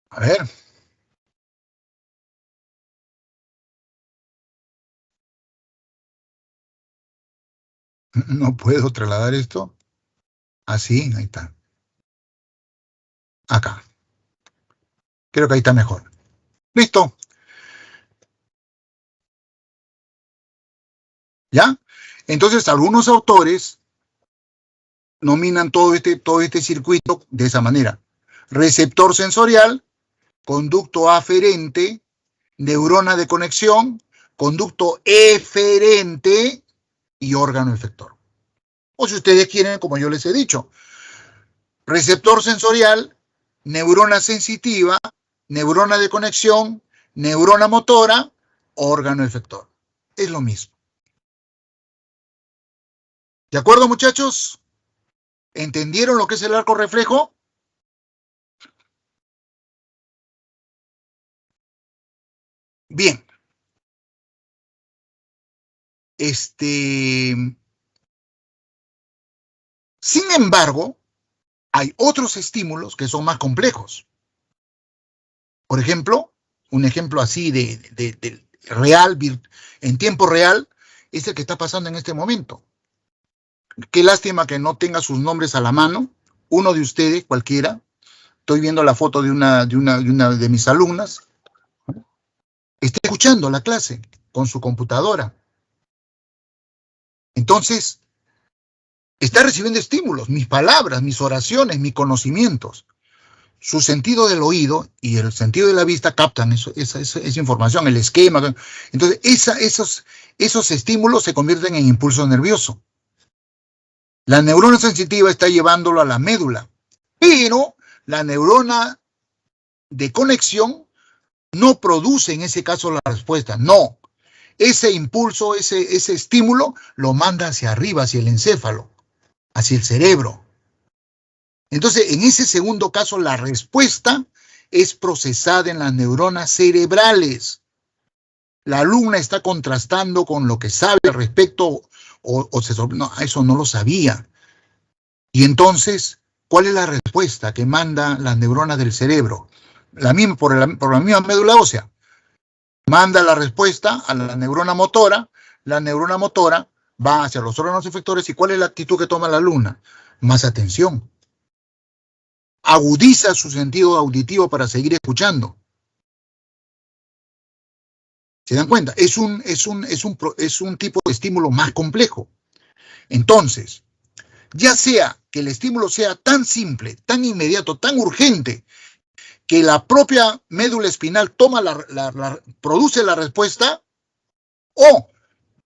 A ver. No puedo trasladar esto. Así, ahí está. Acá. Creo que ahí está mejor. Listo. ¿Ya? Entonces, algunos autores nominan todo este circuito de esa manera. Receptor sensorial, conducto aferente, neurona de conexión, conducto eferente y órgano efector. O si ustedes quieren, como yo les he dicho, receptor sensorial, neurona sensitiva, neurona de conexión, neurona motora, órgano efector. Es lo mismo. ¿De acuerdo, muchachos? ¿Entendieron lo que es el arco reflejo? Bien. Sin embargo, hay otros estímulos que son más complejos. Por ejemplo, un ejemplo así de real, en tiempo real, es el que está pasando en este momento. Qué lástima que no tenga sus nombres a la mano. Uno de ustedes, cualquiera. Estoy viendo la foto de una de mis alumnas. Está escuchando la clase con su computadora. Entonces, Está recibiendo estímulos, mis palabras, mis oraciones, mis conocimientos. Su sentido del oído y el sentido de la vista captan esa información, el esquema. Entonces, esos estímulos se convierten en impulso nervioso. La neurona sensitiva está llevándolo a la médula, pero la neurona de conexión no produce en ese caso la respuesta. No, ese impulso, ese estímulo lo manda hacia arriba, hacia el encéfalo, hacia el cerebro. Entonces, en ese segundo caso, la respuesta es procesada en las neuronas cerebrales. La alumna está contrastando con lo que sabe al respecto no, eso no lo sabía. Y entonces, ¿cuál es la respuesta que manda las neuronas del cerebro? Por la misma médula ósea. Manda la respuesta a la neurona motora va hacia los órganos efectores. ¿Y cuál es la actitud que toma la alumna? Más atención. Agudiza su sentido auditivo para seguir escuchando. ¿Se dan cuenta? Es un tipo de estímulo más complejo. Entonces, ya sea que el estímulo sea tan simple, tan inmediato, tan urgente, que la propia médula espinal produce la respuesta, o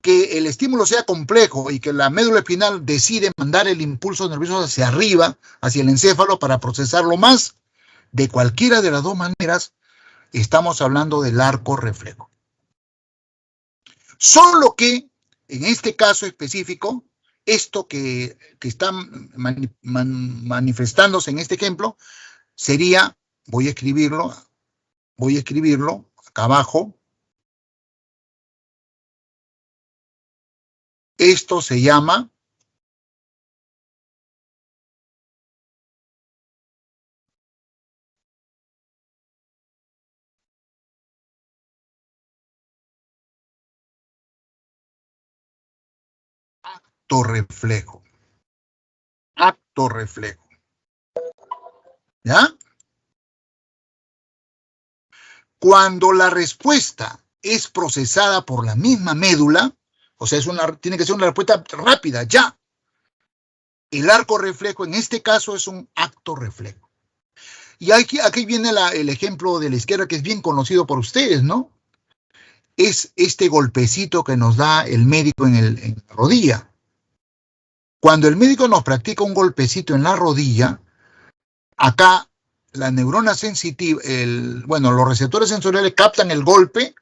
que el estímulo sea complejo y que la médula espinal decide mandar el impulso nervioso hacia arriba, hacia el encéfalo, para procesarlo más. De cualquiera de las dos maneras, estamos hablando del arco reflejo. Solo que, en este caso específico, esto que está manifestándose en este ejemplo, sería, voy a escribirlo acá abajo. Esto se llama acto reflejo. Acto reflejo. ¿Ya? Cuando la respuesta es procesada por la misma médula, o sea, tiene que ser una respuesta rápida, ya. El arco reflejo en este caso es un acto reflejo. Y aquí viene el ejemplo de la izquierda, que es bien conocido por ustedes, ¿no? Es este golpecito que nos da el médico en la rodilla. Cuando el médico nos practica un golpecito en la rodilla, acá la neurona sensitiva, los receptores sensoriales captan el golpe,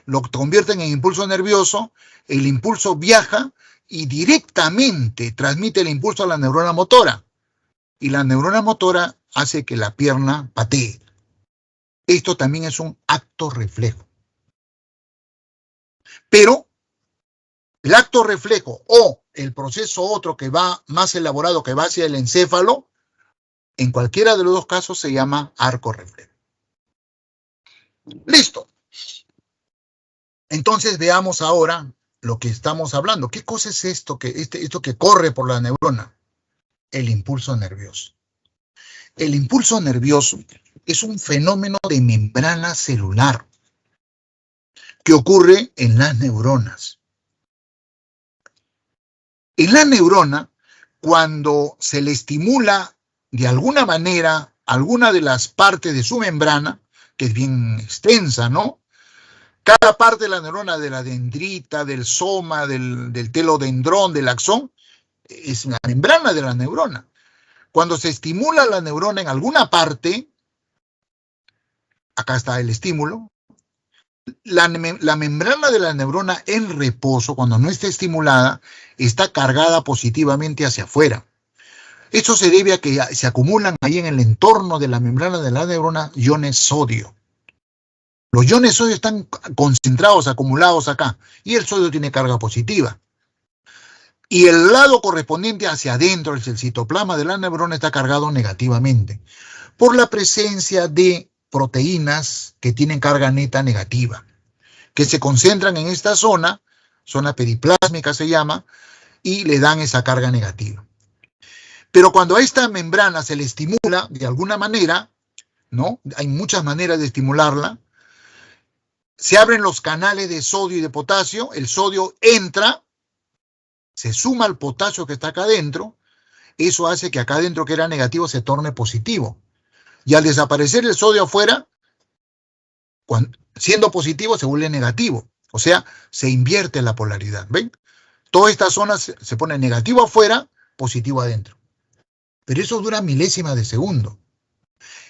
lo convierten en impulso nervioso, el impulso viaja y directamente transmite el impulso a la neurona motora. Y la neurona motora hace que la pierna patee. Esto también es un acto reflejo. Pero el acto reflejo o el proceso otro que va más elaborado, que va hacia el encéfalo, en cualquiera de los dos casos se llama arco reflejo. Listo. Entonces veamos ahora lo que estamos hablando. ¿Qué cosa es esto que corre por la neurona? El impulso nervioso. El impulso nervioso es un fenómeno de membrana celular que ocurre en las neuronas. En la neurona, cuando se le estimula de alguna manera alguna de las partes de su membrana, que es bien extensa, ¿no? Cada parte de la neurona, de la dendrita, del soma, del telodendrón, del axón, es la membrana de la neurona. Cuando se estimula la neurona en alguna parte, acá está el estímulo, la membrana de la neurona en reposo, cuando no está estimulada, está cargada positivamente hacia afuera. Esto se debe a que se acumulan ahí en el entorno de la membrana de la neurona iones sodio. Los iones sodio están concentrados, acumulados acá, y el sodio tiene carga positiva. Y el lado correspondiente hacia adentro, el citoplasma de la neurona, está cargado negativamente, por la presencia de proteínas que tienen carga neta negativa, que se concentran en esta zona periplásmica se llama, y le dan esa carga negativa. Pero cuando a esta membrana se le estimula de alguna manera, ¿no? Hay muchas maneras de estimularla. Se abren los canales de sodio y de potasio, el sodio entra se suma al potasio que está acá adentro, eso hace que acá adentro, que era negativo, se torne positivo. Y al desaparecer el sodio afuera, siendo positivo, se vuelve negativo. O sea, se invierte la polaridad. ¿Ven? Toda esta zona se pone negativo afuera, positivo adentro. Pero eso dura milésimas de segundo.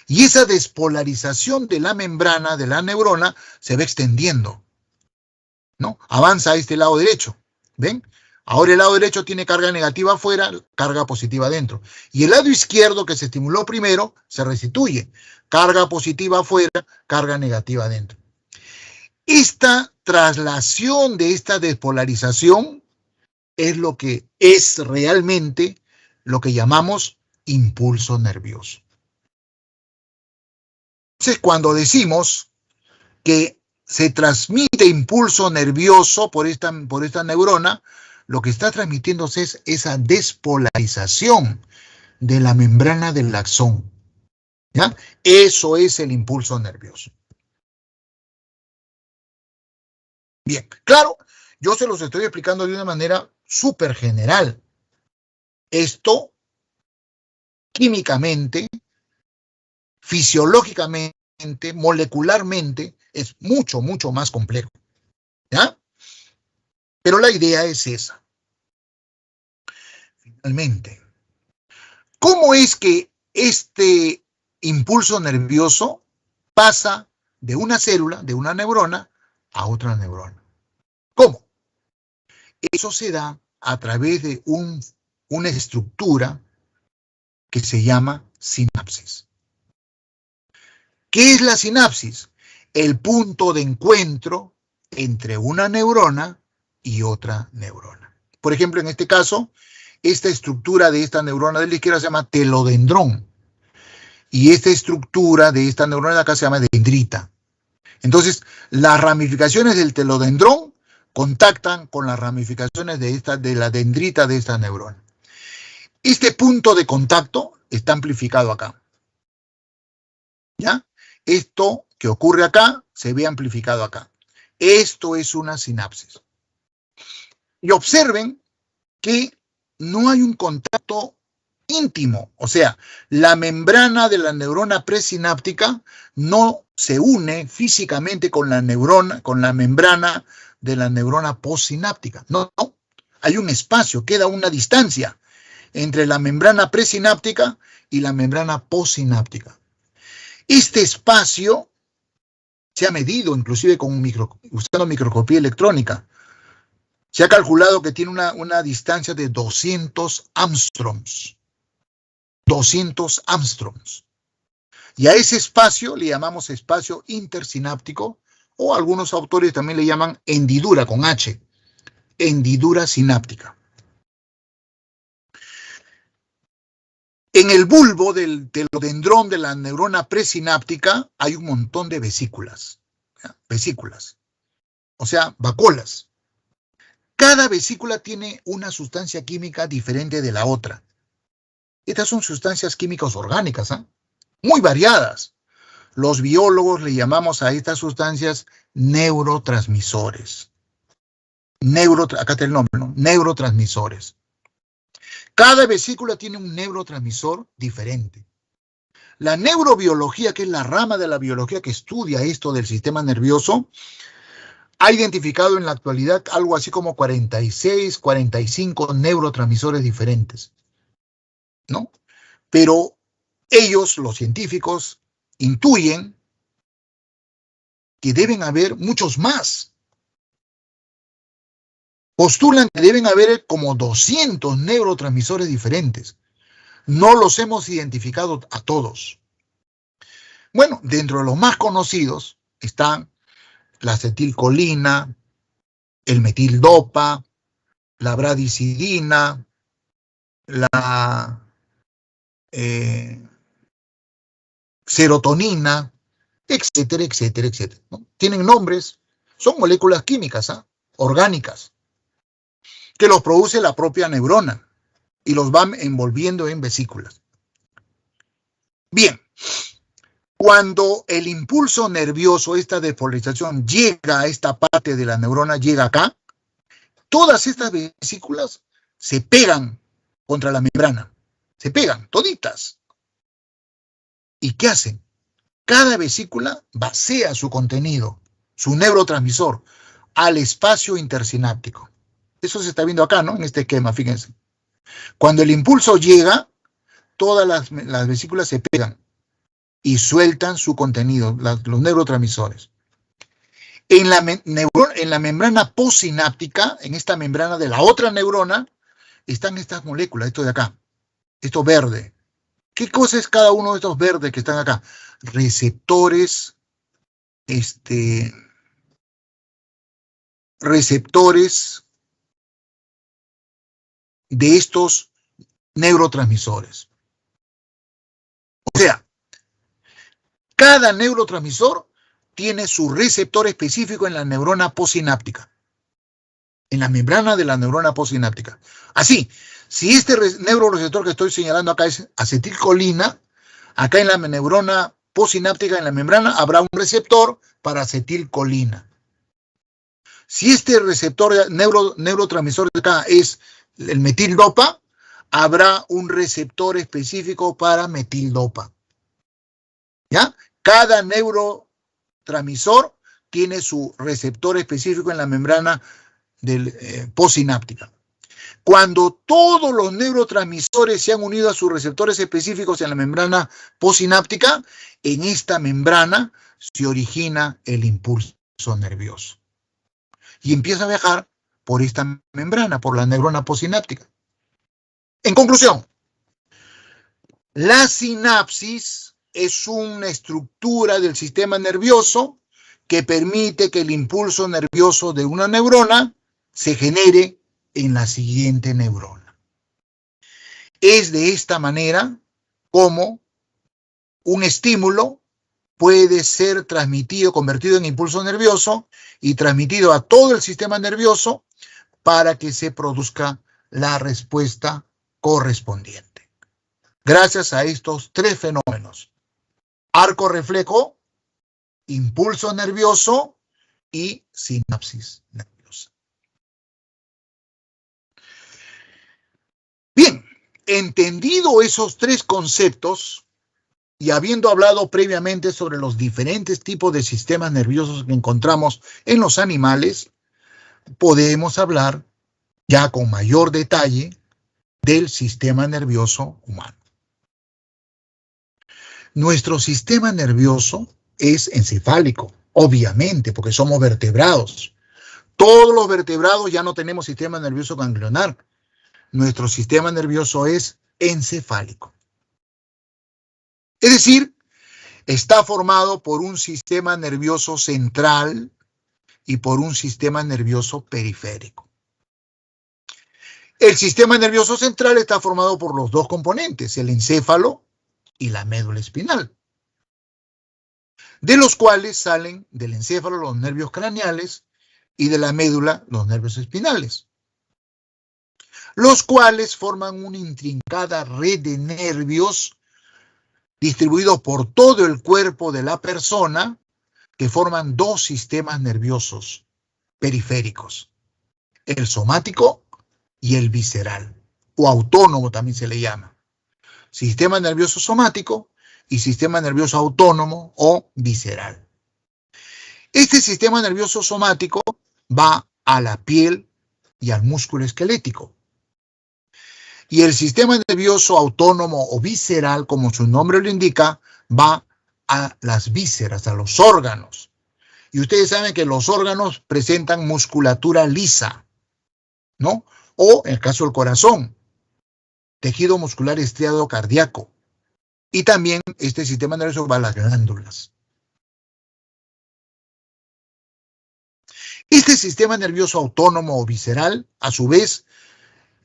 Y esa despolarización de la membrana de la neurona se va extendiendo, ¿no? Avanza a este lado derecho. ¿Ven? Ahora el lado derecho tiene carga negativa afuera, carga positiva adentro. Y el lado izquierdo, que se estimuló primero, se restituye. Carga positiva afuera, carga negativa adentro. Esta traslación de esta despolarización es lo que es realmente lo que llamamos impulso nervioso. Entonces, cuando decimos que se transmite impulso nervioso por esta neurona, lo que está transmitiéndose es esa despolarización de la membrana del axón. ¿Ya? Eso es el impulso nervioso. Bien, claro, yo se los estoy explicando de una manera súper general. Esto, químicamente, fisiológicamente, molecularmente, es mucho, mucho más complejo. ¿Ya? Pero la idea es esa. Finalmente, ¿cómo es que este impulso nervioso pasa de una célula, de una neurona, a otra neurona? ¿Cómo? Eso se da a través de una estructura que se llama sinapsis. ¿Qué es la sinapsis? El punto de encuentro entre una neurona y otra neurona. Por ejemplo, en este caso, esta estructura de esta neurona de la izquierda se llama telodendrón. Y esta estructura de esta neurona de acá se llama dendrita. Entonces, las ramificaciones del telodendrón contactan con las ramificaciones de la dendrita de esta neurona. Este punto de contacto está amplificado acá. ¿Ya? Esto que ocurre acá se ve amplificado acá. Esto es una sinapsis. Y observen que no hay un contacto íntimo. O sea, la membrana de la neurona presináptica no se une físicamente con la membrana de la neurona postsináptica. No, no. Hay un espacio, queda una distancia entre la membrana presináptica y la membrana postsináptica. Este espacio se ha medido inclusive usando microscopía electrónica. Se ha calculado que tiene una distancia de 200 angstroms. 200 angstroms. Y a ese espacio le llamamos espacio intersináptico, o algunos autores también le llaman hendidura con H. Hendidura sináptica. En el bulbo del telodendrón de la neurona presináptica hay un montón de vesículas. ¿Ya? Vesículas. O sea, vacuolas. Cada vesícula tiene una sustancia química diferente de la otra. Estas son sustancias químicas orgánicas, ¿eh? Muy variadas. Los biólogos le llamamos a estas sustancias neurotransmisores. Acá está el nombre, ¿no? Neurotransmisores. Cada vesícula tiene un neurotransmisor diferente. La neurobiología, que es la rama de la biología que estudia esto del sistema nervioso, ha identificado en la actualidad algo así como 46, 45 neurotransmisores diferentes, ¿no? Pero ellos, los científicos, intuyen que deben haber muchos más. Postulan que deben haber como 200 neurotransmisores diferentes. No los hemos identificado a todos. Bueno, dentro de los más conocidos están la acetilcolina, el metildopa, la bradicidina, la serotonina, etcétera, etcétera, etcétera, ¿no? Tienen nombres, son moléculas químicas, ¿eh? Orgánicas, que los produce la propia neurona y los van envolviendo en vesículas. Bien, cuando el impulso nervioso, esta despolarización, llega a esta parte de la neurona, llega acá, todas estas vesículas se pegan contra la membrana. Se pegan, toditas. ¿Y qué hacen? Cada vesícula vacía su contenido, su neurotransmisor, al espacio intersináptico. Eso se está viendo acá, ¿no? En este esquema, fíjense. Cuando el impulso llega, todas las vesículas se pegan y sueltan su contenido, los neurotransmisores. En la membrana postsináptica, en esta membrana de la otra neurona, están estas moléculas, esto de acá, esto verde. ¿Qué cosa es cada uno de estos verdes que están acá? Receptores, receptores de estos neurotransmisores. O sea, cada neurotransmisor tiene su receptor específico en la neurona postsináptica, en la membrana de la neurona postsináptica. Así, si este neuroreceptor que estoy señalando acá es acetilcolina, acá en la neurona postsináptica, en la membrana, habrá un receptor para acetilcolina. Si este receptor neurotransmisor de acá es el metildopa, habrá un receptor específico para metildopa. ¿Ya? Cada neurotransmisor tiene su receptor específico en la membrana postsináptica. Cuando todos los neurotransmisores se han unido a sus receptores específicos en la membrana postsináptica, en esta membrana se origina el impulso nervioso. Y empieza a viajar por esta membrana, por la neurona postsináptica. En conclusión, la sinapsis es una estructura del sistema nervioso que permite que el impulso nervioso de una neurona se genere en la siguiente neurona. Es de esta manera como un estímulo puede ser transmitido, convertido en impulso nervioso y transmitido a todo el sistema nervioso para que se produzca la respuesta correspondiente. Gracias a estos tres fenómenos: arco reflejo, impulso nervioso y sinapsis nerviosa. Bien, entendido esos tres conceptos y habiendo hablado previamente sobre los diferentes tipos de sistemas nerviosos que encontramos en los animales, podemos hablar ya con mayor detalle del sistema nervioso humano. Nuestro sistema nervioso es encefálico, obviamente, porque somos vertebrados. Todos los vertebrados ya no tenemos sistema nervioso ganglionar. Nuestro sistema nervioso es encefálico. Es decir, está formado por un sistema nervioso central y por un sistema nervioso periférico. El sistema nervioso central está formado por los dos componentes, el encéfalo y la médula espinal, de los cuales salen del encéfalo los nervios craneales y de la médula los nervios espinales, los cuales forman una intrincada red de nervios distribuidos por todo el cuerpo de la persona, que forman dos sistemas nerviosos periféricos, el somático y el visceral, o autónomo también se le llama. Sistema nervioso somático y sistema nervioso autónomo o visceral. Este sistema nervioso somático va a la piel y al músculo esquelético. Y el sistema nervioso autónomo o visceral, como su nombre lo indica, va a las vísceras, a los órganos. Y ustedes saben que los órganos presentan musculatura lisa, ¿no? O, en el caso del corazón, tejido muscular estriado cardíaco. Y también este sistema nervioso va a las glándulas. Este sistema nervioso autónomo o visceral, a su vez,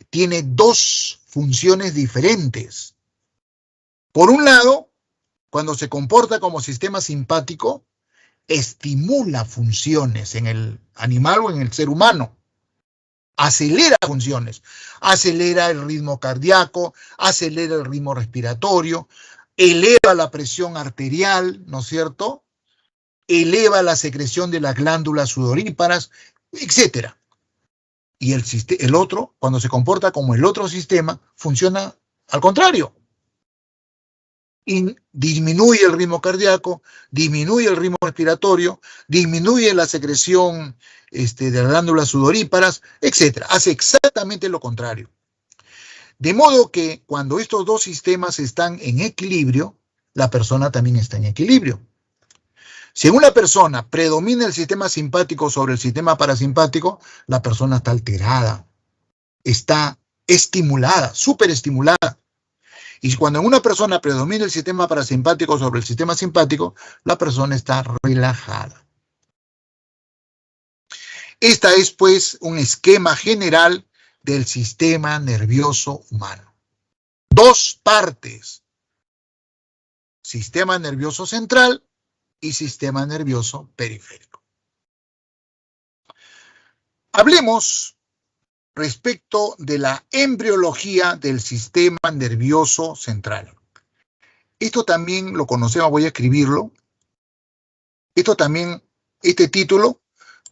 tiene dos funciones diferentes. Por un lado, cuando se comporta como sistema simpático, estimula funciones en el animal o en el ser humano. Acelera funciones, acelera el ritmo cardíaco, acelera el ritmo respiratorio, eleva la presión arterial, ¿no es cierto? Eleva la secreción de las glándulas sudoríparas, etc. Y el otro, cuando se comporta como el otro sistema, funciona al contrario. Y disminuye el ritmo cardíaco, disminuye el ritmo respiratorio, disminuye la secreción de las glándulas sudoríparas, etc. Hace exactamente lo contrario. De modo que cuando estos dos sistemas están en equilibrio, la persona también está en equilibrio. Si en una persona predomina el sistema simpático sobre el sistema parasimpático, la persona está alterada, está estimulada, superestimulada. Y cuando en una persona predomina el sistema parasimpático sobre el sistema simpático, la persona está relajada. Esta es, pues, un esquema general del sistema nervioso humano. Dos partes: sistema nervioso central y sistema nervioso periférico. Hablemos respecto de la embriología del sistema nervioso central. Esto también lo conocemos, voy a escribirlo. Este título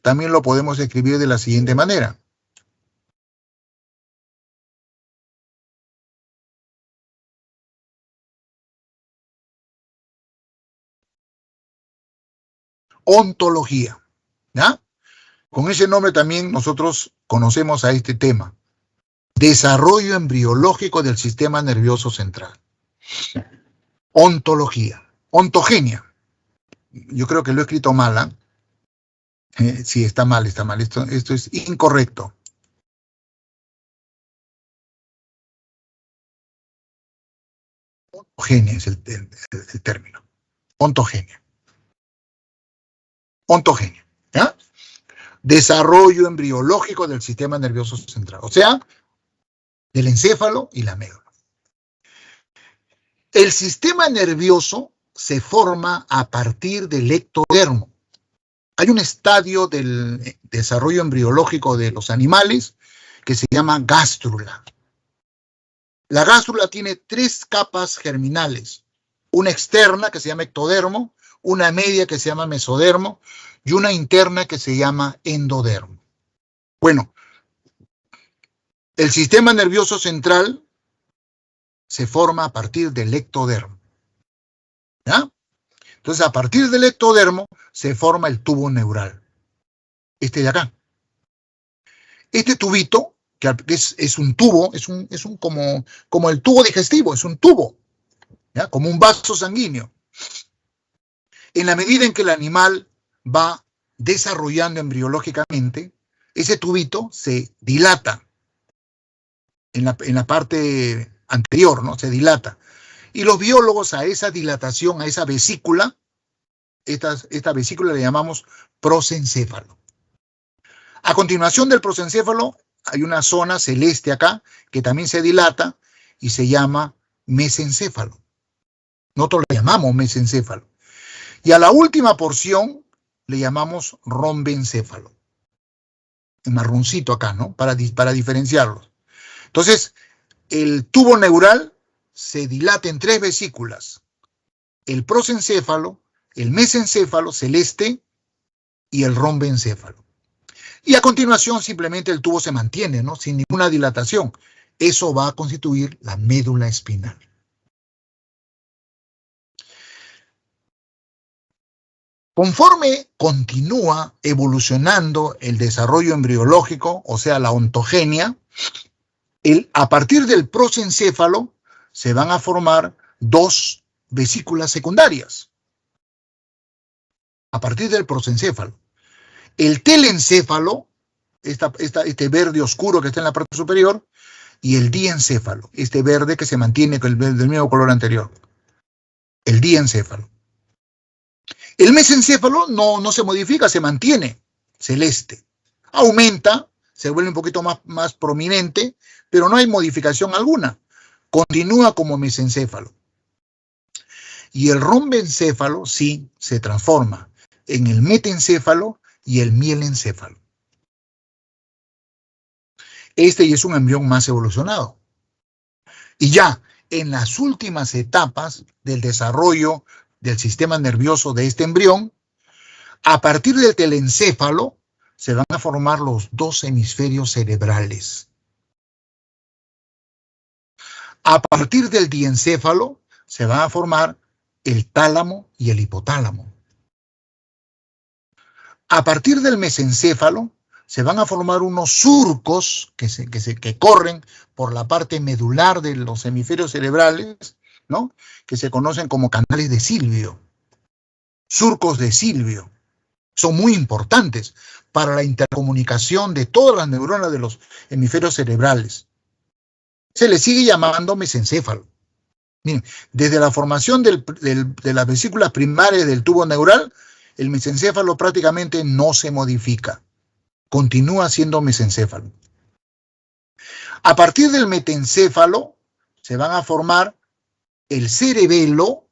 también lo podemos escribir de la siguiente manera. Ontología, ¿ya? Con ese nombre también nosotros conocemos a este tema. Desarrollo embriológico del sistema nervioso central. Ontología. Ontogenia. Yo creo que lo he escrito mal, ¿eh? Sí, está mal. Esto es incorrecto. Ontogenia es el término. Ontogenia. Ontogenia, ¿ya? Desarrollo embriológico del sistema nervioso central, o sea, del encéfalo y la médula. El sistema nervioso se forma a partir del ectodermo. Hay un estadio del desarrollo embriológico de los animales que se llama gástrula. La gástrula tiene 3 capas germinales: una externa que se llama ectodermo, una media que se llama mesodermo y una interna que se llama endodermo. Bueno, el sistema nervioso central se forma a partir del ectodermo, ¿ya? Entonces, a partir del ectodermo se forma el tubo neural. Este de acá. Este tubito, que es un tubo, es como el tubo digestivo, es un tubo, ¿ya? Como un vaso sanguíneo. En la medida en que el animal va desarrollando embriológicamente, ese tubito se dilata en la parte anterior, ¿no? Se dilata. Y los biólogos a esa dilatación, a esa vesícula, esta vesícula le llamamos prosencéfalo. A continuación del prosencéfalo hay una zona celeste acá que también se dilata y se llama mesencéfalo. Nosotros le llamamos mesencéfalo. Y a la última porción le llamamos rombencéfalo. El marroncito acá, ¿no? Para diferenciarlos. Entonces, el tubo neural se dilata en 3 vesículas: el prosencéfalo, el mesencéfalo celeste y el rombencéfalo. Y a continuación simplemente el tubo se mantiene, ¿no? Sin ninguna dilatación. Eso va a constituir la médula espinal. Conforme continúa evolucionando el desarrollo embriológico, o sea, la ontogenia, a partir del prosencéfalo se van a formar 2 vesículas secundarias. A partir del prosencéfalo. El telencéfalo, este verde oscuro que está en la parte superior, y el diencéfalo, este verde que se mantiene con del mismo color anterior. El diencéfalo. El mesencéfalo no se modifica, se mantiene celeste. Aumenta, se vuelve un poquito más prominente, pero no hay modificación alguna. Continúa como mesencéfalo. Y el rombencéfalo sí se transforma en el metencéfalo y el mielencéfalo. Este ya es un embrión más evolucionado. Y ya en las últimas etapas del desarrollo del sistema nervioso de este embrión, a partir del telencéfalo se van a formar los dos hemisferios cerebrales. A partir del diencéfalo se van a formar el tálamo y el hipotálamo. A partir del mesencéfalo se van a formar unos surcos que corren por la parte medular de los hemisferios cerebrales, ¿no? Que se conocen como canales de Silvio, surcos de Silvio. Son muy importantes para la intercomunicación de todas las neuronas de los hemisferios cerebrales. Se le sigue llamando mesencéfalo. Miren, desde la formación de las vesículas primarias del tubo neural, el mesencéfalo prácticamente no se modifica. Continúa siendo mesencéfalo. A partir del metencéfalo se van a formar el cerebelo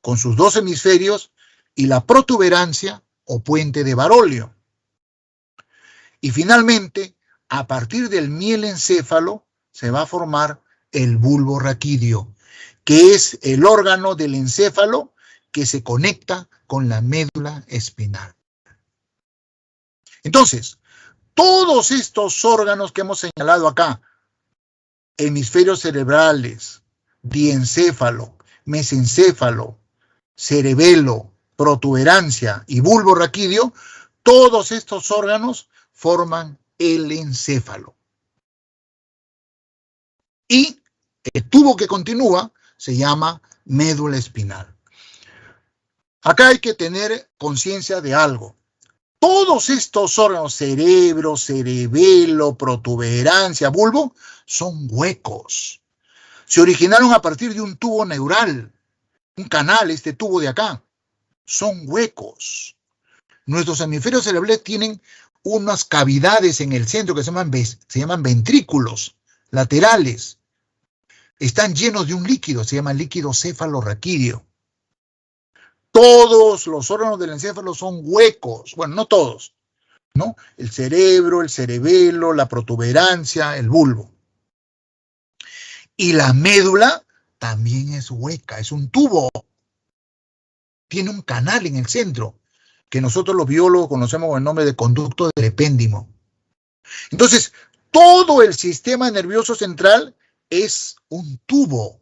con sus dos hemisferios y la protuberancia o puente de Barolio. Y finalmente, a partir del mielencéfalo se va a formar el bulbo raquídeo, que es el órgano del encéfalo que se conecta con la médula espinal. Entonces, todos estos órganos que hemos señalado acá, hemisferios cerebrales, diencéfalo, mesencéfalo, cerebelo, protuberancia y bulbo raquídeo, todos estos órganos forman el encéfalo. Y el tubo que continúa se llama médula espinal. Acá hay que tener conciencia de algo. Todos estos órganos, cerebro, cerebelo, protuberancia, bulbo, son huecos. Se originaron a partir de un tubo neural, un canal, este tubo de acá. Son huecos. Nuestros hemisferios cerebrales tienen unas cavidades en el centro que se llaman ventrículos laterales. Están llenos de un líquido, se llama líquido cefalorraquídeo. Todos los órganos del encéfalo son huecos. Bueno, no todos, ¿no? El cerebro, el cerebelo, la protuberancia, el bulbo. Y la médula también es hueca, es un tubo. Tiene un canal en el centro, que nosotros los biólogos conocemos con el nombre de conducto del epéndimo. Entonces, todo el sistema nervioso central es un tubo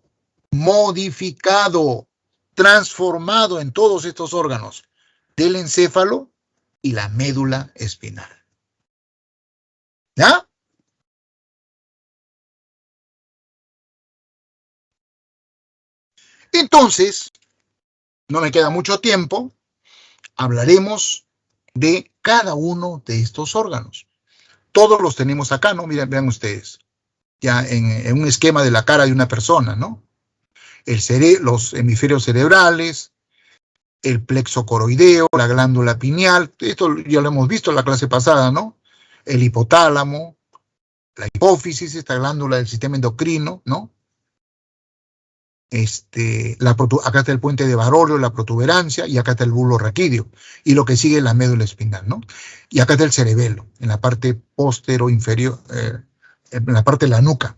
modificado, transformado en todos estos órganos del encéfalo y la médula espinal. ¿Ya? Entonces, no me queda mucho tiempo, hablaremos de cada uno de estos órganos. Todos los tenemos acá, ¿no? Miren, vean ustedes, ya en un esquema de la cara de una persona, ¿no? Los hemisferios cerebrales, el plexo coroideo, la glándula pineal, esto ya lo hemos visto en la clase pasada, ¿no? El hipotálamo, la hipófisis, esta glándula del sistema endocrino, ¿no? Acá está el puente de Barolio, la protuberancia, y acá está el bulbo raquídeo, y lo que sigue es la médula espinal, ¿no? Y acá está el cerebelo, en la parte postero inferior, en la parte de la nuca.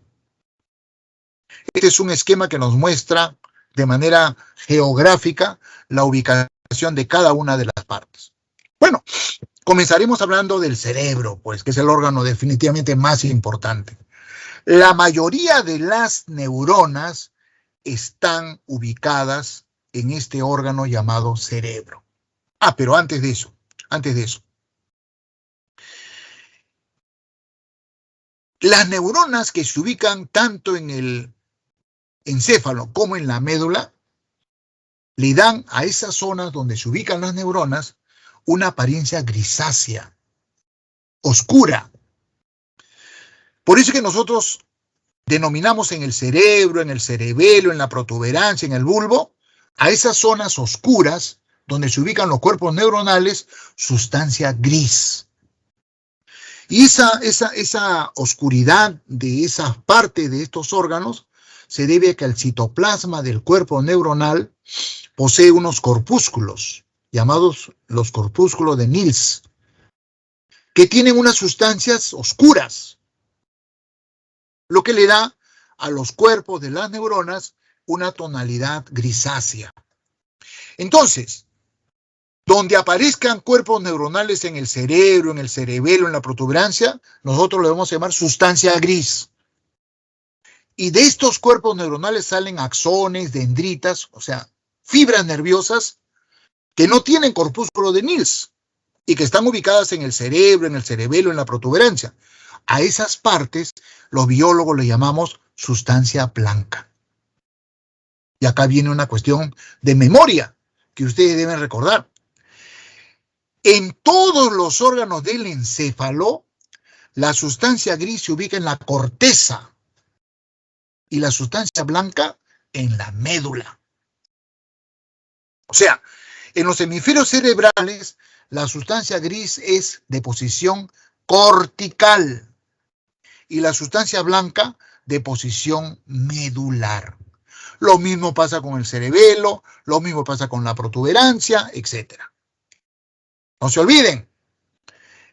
Este es un esquema que nos muestra de manera geográfica la ubicación de cada una de las partes. Bueno, comenzaremos hablando del cerebro, pues, que es el órgano definitivamente más importante. La mayoría de las neuronas están ubicadas en este órgano llamado cerebro. Pero antes de eso, las neuronas que se ubican tanto en el encéfalo como en la médula le dan a esas zonas donde se ubican las neuronas una apariencia grisácea, oscura. Por eso es que nosotros denominamos en el cerebro, en el cerebelo, en la protuberancia, en el bulbo, a esas zonas oscuras donde se ubican los cuerpos neuronales, sustancia gris. Y esa oscuridad de esa parte de estos órganos se debe a que el citoplasma del cuerpo neuronal posee unos corpúsculos, llamados los corpúsculos de Nils, que tienen unas sustancias oscuras, lo que le da a los cuerpos de las neuronas una tonalidad grisácea. Entonces, Donde aparezcan cuerpos neuronales en el cerebro, en el cerebelo, en la protuberancia, nosotros le vamos a llamar sustancia gris. Y de estos cuerpos neuronales salen axones, dendritas, o sea, fibras nerviosas que no tienen corpúsculo de Nils y que están ubicadas en el cerebro, en el cerebelo, en la protuberancia. A esas partes los biólogos le llamamos sustancia blanca. Y acá viene una cuestión de memoria que ustedes deben recordar. En todos los órganos del encéfalo, la sustancia gris se ubica en la corteza y la sustancia blanca en la médula. O sea, en los hemisferios cerebrales, la sustancia gris es de posición cortical y la sustancia blanca de posición medular. Lo mismo pasa con el cerebelo, lo mismo pasa con la protuberancia, etc. No se olviden,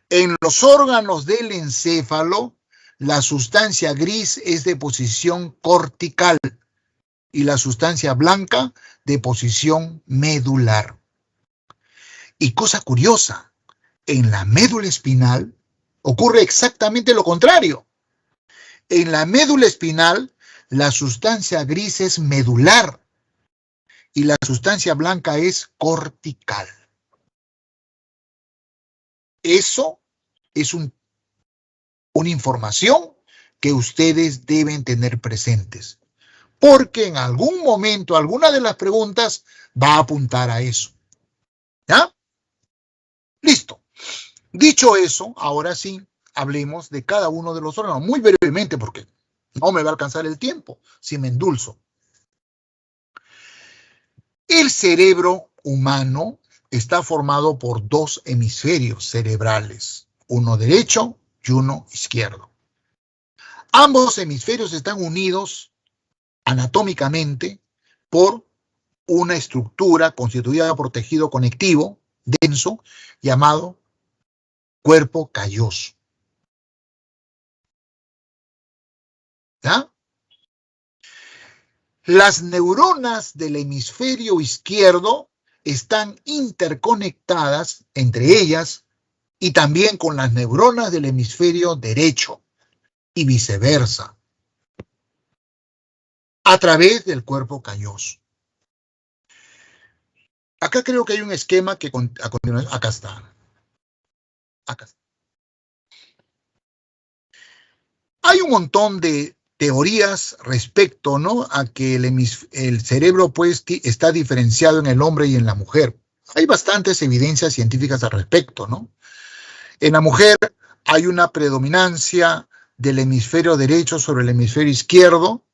en los órganos del encéfalo, la sustancia gris es de posición cortical y la sustancia blanca de posición medular. Y cosa curiosa, en la médula espinal ocurre exactamente lo contrario. En la médula espinal, la sustancia gris es medular y la sustancia blanca es cortical. Eso es una información que ustedes deben tener presentes, porque en algún momento alguna de las preguntas va a apuntar a eso. ¿Ya? Listo. Dicho eso, ahora sí, hablemos de cada uno de los órganos, muy brevemente, porque no me va a alcanzar el tiempo si me endulzo. El cerebro humano está formado por dos hemisferios cerebrales, uno derecho y uno izquierdo. Ambos hemisferios están unidos anatómicamente por una estructura constituida por tejido conectivo denso llamado cuerpo calloso. ¿Ya? Las neuronas del hemisferio izquierdo están interconectadas entre ellas y también con las neuronas del hemisferio derecho y viceversa, a través del cuerpo calloso. Acá creo que hay un esquema que a continuación, acá está. Acá está. Hay un montón de teorías respecto, ¿no?, a que el cerebro pues está diferenciado en el hombre y en la mujer. Hay bastantes evidencias científicas al respecto, ¿no? En la mujer hay una predominancia del hemisferio derecho sobre el hemisferio izquierdo,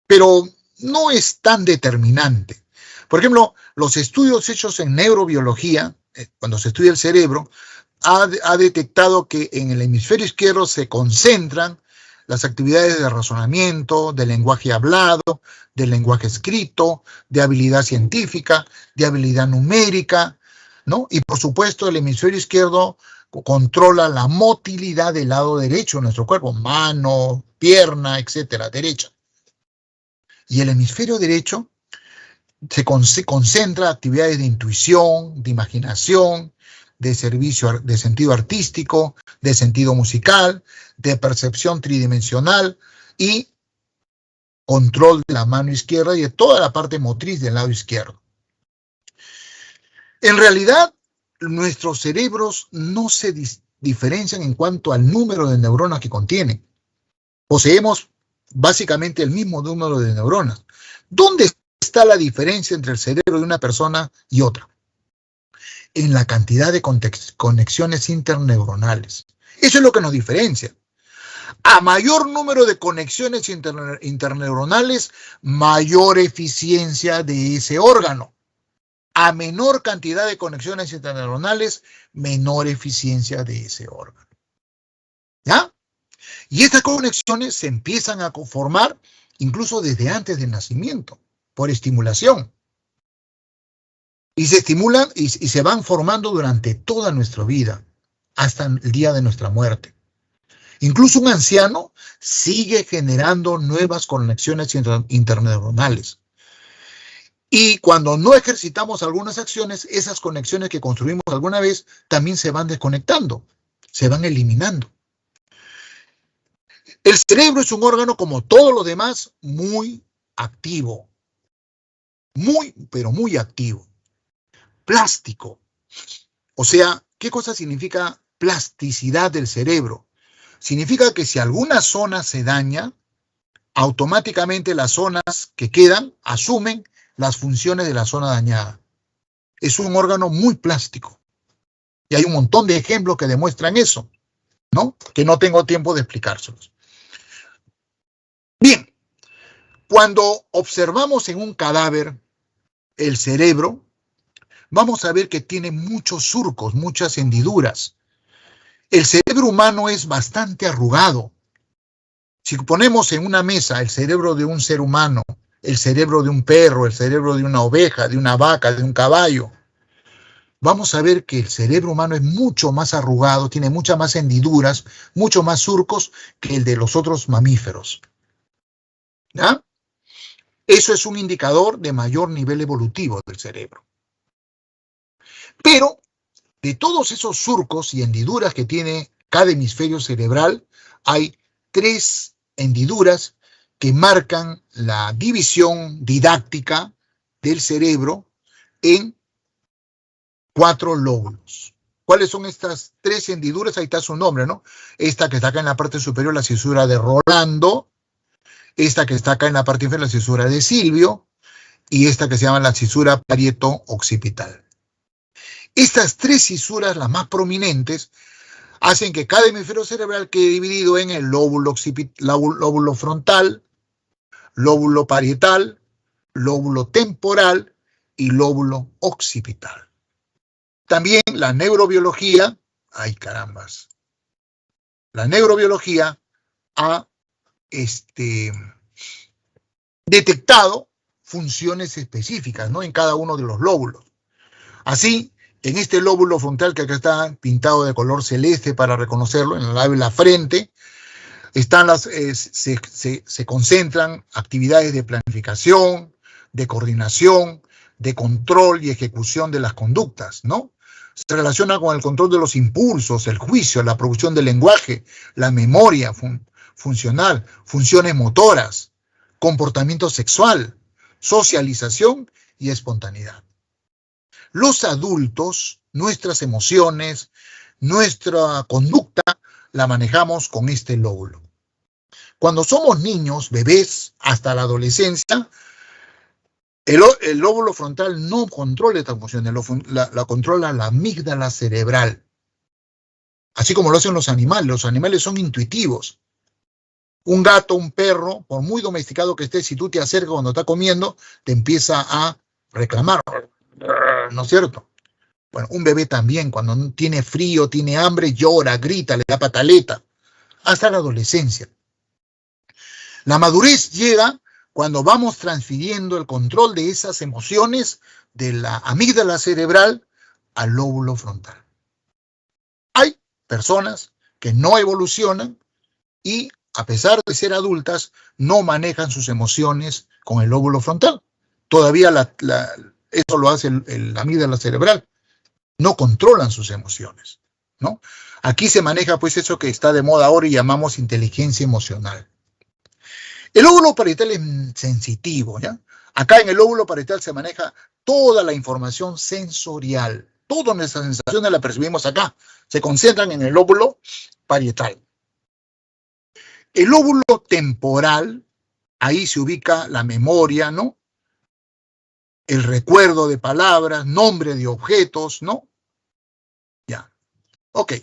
pero no es tan determinante. Por ejemplo, los estudios hechos en neurobiología, cuando se estudia el cerebro, ha detectado que en el hemisferio izquierdo se concentran las actividades de razonamiento, de lenguaje hablado, de lenguaje escrito, de habilidad científica, de habilidad numérica, ¿no? Y por supuesto el hemisferio izquierdo controla la motilidad del lado derecho de nuestro cuerpo, mano, pierna, etcétera, derecha. Y el hemisferio derecho se concentra actividades de intuición, de imaginación, de servicio, de sentido artístico, de sentido musical, de percepción tridimensional y control de la mano izquierda y de toda la parte motriz del lado izquierdo. En realidad, nuestros cerebros no se diferencian en cuanto al número de neuronas que contienen. Poseemos básicamente el mismo número de neuronas. ¿Dónde está la diferencia entre el cerebro de una persona y otra? En la cantidad de conexiones interneuronales. Eso es lo que nos diferencia. A mayor número de conexiones interneuronales, mayor eficiencia de ese órgano. A menor cantidad de conexiones interneuronales, menor eficiencia de ese órgano. ¿Ya? Y estas conexiones se empiezan a formar incluso desde antes del nacimiento, por estimulación. Y se estimulan y se van formando durante toda nuestra vida, hasta el día de nuestra muerte. Incluso un anciano sigue generando nuevas conexiones interneuronales. Y cuando no ejercitamos algunas acciones, esas conexiones que construimos alguna vez también se van desconectando, se van eliminando. El cerebro es un órgano, como todos los demás, muy activo. Muy, pero muy activo. Plástico. O sea, ¿qué cosa significa plasticidad del cerebro? Significa que si alguna zona se daña, automáticamente las zonas que quedan asumen las funciones de la zona dañada. Es un órgano muy plástico. Y hay un montón de ejemplos que demuestran eso, ¿no? Que no tengo tiempo de explicárselos. Bien, cuando observamos en un cadáver el cerebro, vamos a ver que tiene muchos surcos, muchas hendiduras. El cerebro humano es bastante arrugado. Si ponemos en una mesa el cerebro de un ser humano, el cerebro de un perro, el cerebro de una oveja, de una vaca, de un caballo, vamos a ver que el cerebro humano es mucho más arrugado, tiene muchas más hendiduras, mucho más surcos que el de los otros mamíferos. ¿Ya? Eso es un indicador de mayor nivel evolutivo del cerebro. Pero de todos esos surcos y hendiduras que tiene cada hemisferio cerebral, hay 3 hendiduras que marcan la división didáctica del cerebro en 4 lóbulos. ¿Cuáles son estas 3 hendiduras? Ahí está su nombre, ¿no? Esta que está acá en la parte superior, la cisura de Rolando. Esta que está acá en la parte inferior, la cisura de Silvio. Y esta que se llama la cisura parieto-occipital. Estas 3 cisuras, las más prominentes, hacen que cada hemisferio cerebral quede dividido en el lóbulo frontal, lóbulo parietal, lóbulo temporal y lóbulo occipital. También la neurobiología, ¡ay carambas! La neurobiología ha detectado funciones específicas, ¿no? En cada uno de los lóbulos. Así, en este lóbulo frontal que acá está pintado de color celeste para reconocerlo, en el labio de la frente, están se concentran actividades de planificación, de coordinación, de control y ejecución de las conductas, ¿no? Se relaciona con el control de los impulsos, el juicio, la producción del lenguaje, la memoria funcional, funciones motoras, comportamiento sexual, socialización y espontaneidad. Los adultos, nuestras emociones, nuestra conducta, la manejamos con este lóbulo. Cuando somos niños, bebés, hasta la adolescencia, el lóbulo frontal no controla estas funciones, la controla la amígdala cerebral. Así como lo hacen los animales son intuitivos. Un gato, un perro, por muy domesticado que esté, si tú te acercas cuando está comiendo, te empieza a reclamar, ¿no es cierto? Bueno, un bebé también, cuando tiene frío, tiene hambre, llora, grita, le da pataleta, hasta la adolescencia. La madurez llega cuando vamos transfiriendo el control de esas emociones de la amígdala cerebral al lóbulo frontal. Hay personas que no evolucionan y, a pesar de ser adultas, no manejan sus emociones con el lóbulo frontal. Todavía eso lo hace la amígdala cerebral. No controlan sus emociones, ¿no? Aquí se maneja pues eso que está de moda ahora y llamamos inteligencia emocional. El lóbulo parietal es sensitivo, ¿ya? Acá en el lóbulo parietal se maneja toda la información sensorial. Todas nuestras sensaciones las percibimos acá. Se concentran en el lóbulo parietal. El lóbulo temporal, ahí se ubica la memoria, ¿no? El recuerdo de palabras, nombre de objetos, ¿no? Ya. Ok.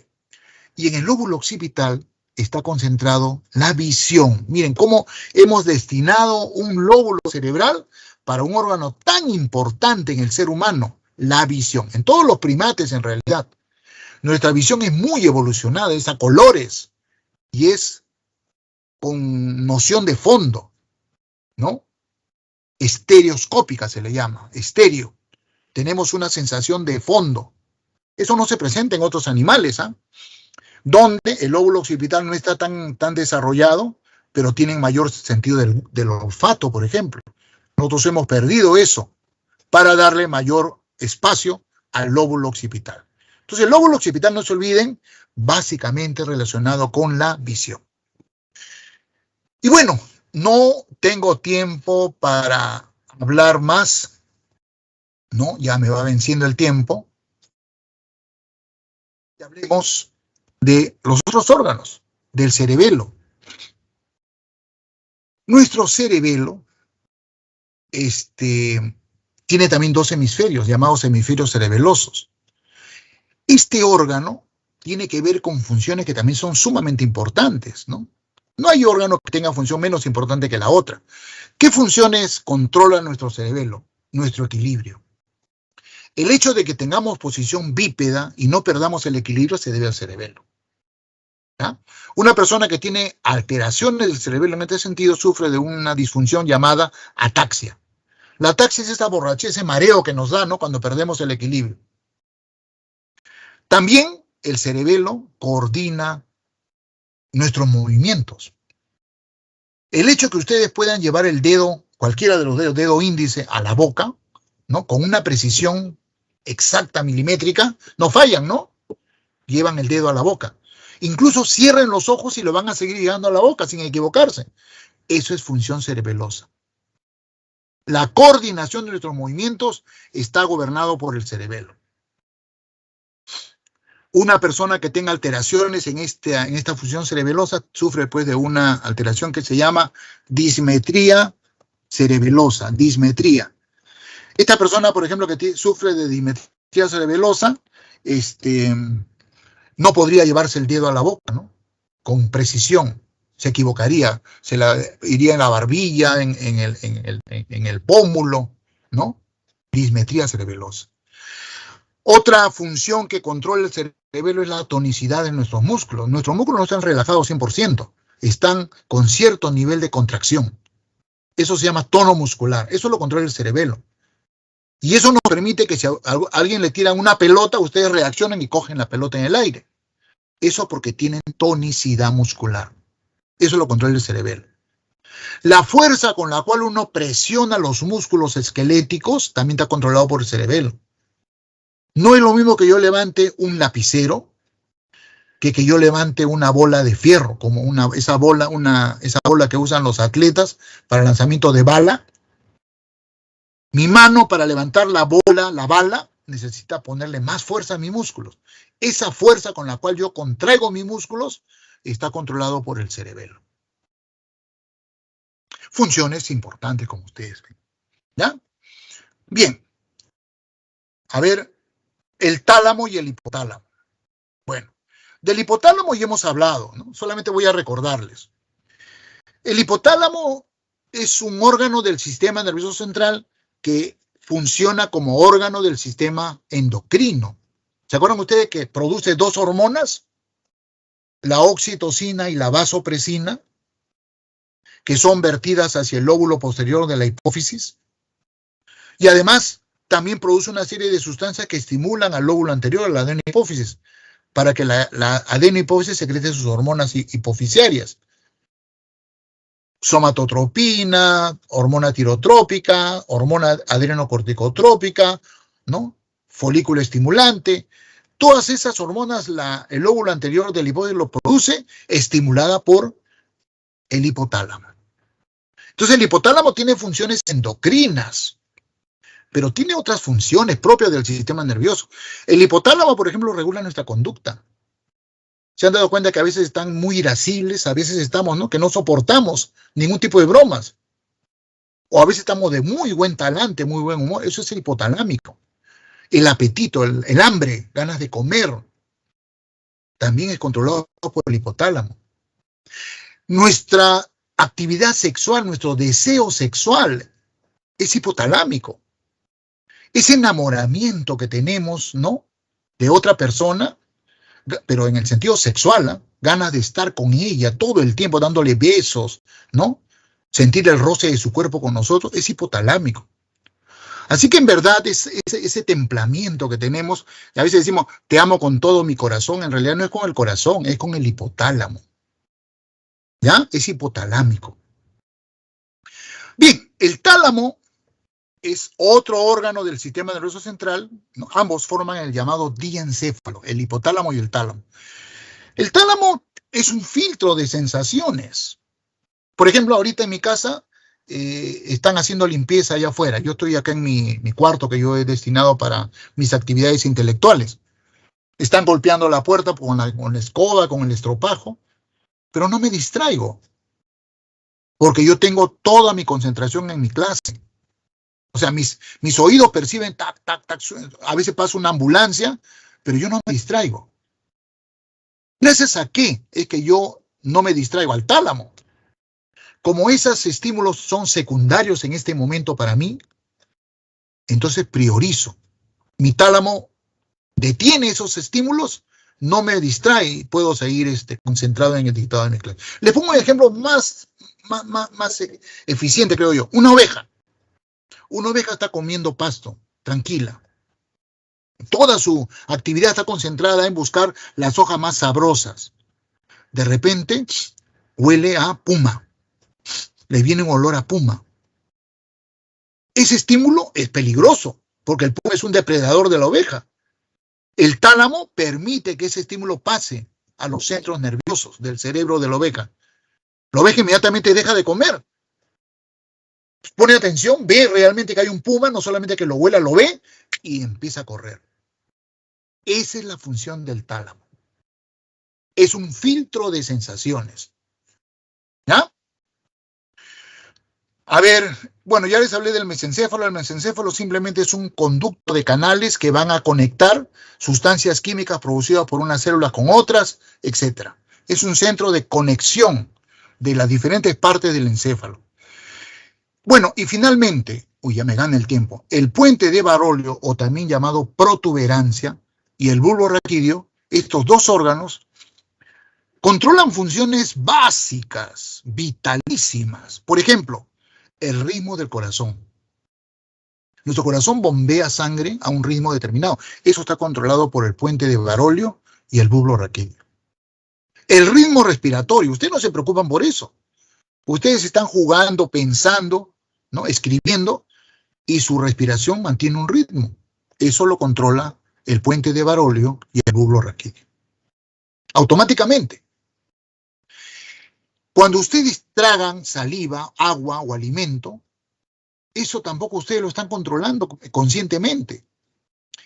Y en el lóbulo occipital está concentrado la visión. Miren cómo hemos destinado un lóbulo cerebral para un órgano tan importante en el ser humano, la visión. En todos los primates, en realidad, nuestra visión es muy evolucionada, es a colores y es con noción de fondo, ¿no? Estereoscópica se le llama, estéreo. Tenemos una sensación de fondo. Eso no se presenta en otros animales, ¿ah? Donde el lóbulo occipital no está tan desarrollado, pero tienen mayor sentido del olfato, por ejemplo. Nosotros hemos perdido eso. para darle mayor espacio al lóbulo occipital. Entonces, el lóbulo occipital, no se olviden, básicamente relacionado con la visión. Y bueno, no tengo tiempo para hablar más, ¿no? Ya me va venciendo el tiempo. Y hablemos de los otros órganos, del cerebelo. Nuestro cerebelo tiene también dos hemisferios, llamados hemisferios cerebelosos. Este órgano tiene que ver con funciones que también son sumamente importantes, ¿no? No hay órgano que tenga función menos importante que la otra. ¿Qué funciones controla nuestro cerebelo? Nuestro equilibrio. El hecho de que tengamos posición bípeda y no perdamos el equilibrio se debe al cerebelo. ¿Ya? Una persona que tiene alteraciones del cerebelo en este sentido sufre de una disfunción llamada ataxia. La ataxia es esta borrachez, ese mareo que nos da, ¿no?, cuando perdemos el equilibrio. También el cerebelo coordina nuestros movimientos. El hecho que ustedes puedan llevar el dedo, cualquiera de los dedos, dedo índice, a la boca, ¿no?, con una precisión exacta, milimétrica, no fallan, ¿no? Llevan el dedo a la boca. Incluso cierren los ojos y lo van a seguir llevando a la boca sin equivocarse. Eso es función cerebelosa. La coordinación de nuestros movimientos está gobernado por el cerebelo. Una persona que tenga alteraciones en esta función cerebelosa sufre pues de una alteración que se llama dismetría cerebelosa, dismetría. Esta persona, por ejemplo, que sufre de dismetría cerebelosa, no podría llevarse el dedo a la boca, ¿no?, con precisión. Se equivocaría, se la iría en la barbilla, en el pómulo, ¿no? Dismetría cerebelosa. Otra función que controla el cerebelo es la tonicidad de nuestros músculos. Nuestros músculos no están relajados 100%, están con cierto nivel de contracción. Eso se llama tono muscular, eso lo controla el cerebelo. Y eso nos permite que si a alguien le tiran una pelota, ustedes reaccionen y cogen la pelota en el aire. Eso porque tienen tonicidad muscular. Eso lo controla el cerebelo. La fuerza con la cual uno presiona los músculos esqueléticos también está controlado por el cerebelo. No es lo mismo que yo levante un lapicero que yo levante una bola de fierro, como esa bola que usan los atletas para lanzamiento de bala. Mi mano, para levantar la bala, necesita ponerle más fuerza a mis músculos. Esa fuerza con la cual yo contraigo mis músculos está controlado por el cerebelo. Funciones importantes, como ustedes ven. ¿Ya? Bien. A ver, el tálamo y el hipotálamo. Bueno, del hipotálamo ya hemos hablado, ¿no? Solamente voy a recordarles. El hipotálamo es un órgano del sistema nervioso central que funciona como órgano del sistema endocrino. ¿Se acuerdan ustedes que produce dos hormonas? La oxitocina y la vasopresina, que son vertidas hacia el lóbulo posterior de la hipófisis. Y además también produce una serie de sustancias que estimulan al lóbulo anterior, a la adenohipófisis, para que la adenohipófisis secrete sus hormonas hipofisiarias. Somatotropina, hormona tirotrópica, hormona adrenocorticotrópica, ¿no?, folículo estimulante. Todas esas hormonas el lóbulo anterior del hipófisis lo produce, estimulada por el hipotálamo. Entonces el hipotálamo tiene funciones endocrinas, pero tiene otras funciones propias del sistema nervioso. El hipotálamo, por ejemplo, regula nuestra conducta. ¿Se han dado cuenta que a veces están muy irascibles? A veces estamos, ¿no?, que no soportamos ningún tipo de bromas. O a veces estamos de muy buen talante, muy buen humor. Eso es el hipotalámico. El apetito, el hambre, ganas de comer, también es controlado por el hipotálamo. Nuestra actividad sexual, nuestro deseo sexual es hipotalámico. Ese enamoramiento que tenemos, ¿no?, de otra persona, pero en el sentido sexual, ¿eh?, ganas de estar con ella todo el tiempo, dándole besos, ¿no?, sentir el roce de su cuerpo con nosotros, es hipotalámico. Así que en verdad ese templamiento que tenemos, a veces decimos, te amo con todo mi corazón, en realidad no es con el corazón, es con el hipotálamo. ¿Ya? Es hipotalámico. Bien, el tálamo es otro órgano del sistema nervioso central, ¿no? Ambos forman el llamado diencéfalo, el hipotálamo y el tálamo. El tálamo es un filtro de sensaciones. Por ejemplo, ahorita en mi casa están haciendo limpieza allá afuera. Yo estoy acá en mi cuarto que yo he destinado para mis actividades intelectuales. Están golpeando la puerta con la escoba, con el estropajo, pero no me distraigo, porque yo tengo toda mi concentración en mi clase. O sea, mis oídos perciben tac, tac, tac, a veces pasa una ambulancia, pero yo no me distraigo. ¿Gracias a qué? Es que yo no me distraigo, al tálamo. Como esos estímulos son secundarios en este momento para mí, entonces priorizo. Mi tálamo detiene esos estímulos, no me distrae y puedo seguir concentrado en el dictado de mi clase. Les pongo un ejemplo más eficiente, creo yo. Una oveja. Una oveja está comiendo pasto, tranquila. Toda su actividad está concentrada en buscar las hojas más sabrosas. De repente, huele a puma. Le viene un olor a puma. Ese estímulo es peligroso, porque el puma es un depredador de la oveja. El tálamo permite que ese estímulo pase a los centros nerviosos del cerebro de la oveja. La oveja inmediatamente deja de comer. Pone atención, ve realmente que hay un puma, no solamente que lo huela, lo ve y empieza a correr. Esa es la función del tálamo. Es un filtro de sensaciones. ¿Ya? A ver, bueno, ya les hablé del mesencéfalo. El mesencéfalo simplemente es un conducto de canales que van a conectar sustancias químicas producidas por unas células con otras, etc. Es un centro de conexión de las diferentes partes del encéfalo. Bueno, y finalmente, ya me gana el tiempo, el puente de Barolio, o también llamado protuberancia, y el bulbo raquídeo, estos dos órganos, controlan funciones básicas, vitalísimas. Por ejemplo, el ritmo del corazón. Nuestro corazón bombea sangre a un ritmo determinado. Eso está controlado por el puente de Barolio y el bulbo raquídeo. El ritmo respiratorio, ustedes no se preocupan por eso. Ustedes están jugando, pensando, ¿no? Escribiendo, y su respiración mantiene un ritmo. Eso lo controla el puente de Barolio y el bulbo raquídeo. Automáticamente. Cuando ustedes tragan saliva, agua o alimento, eso tampoco ustedes lo están controlando conscientemente.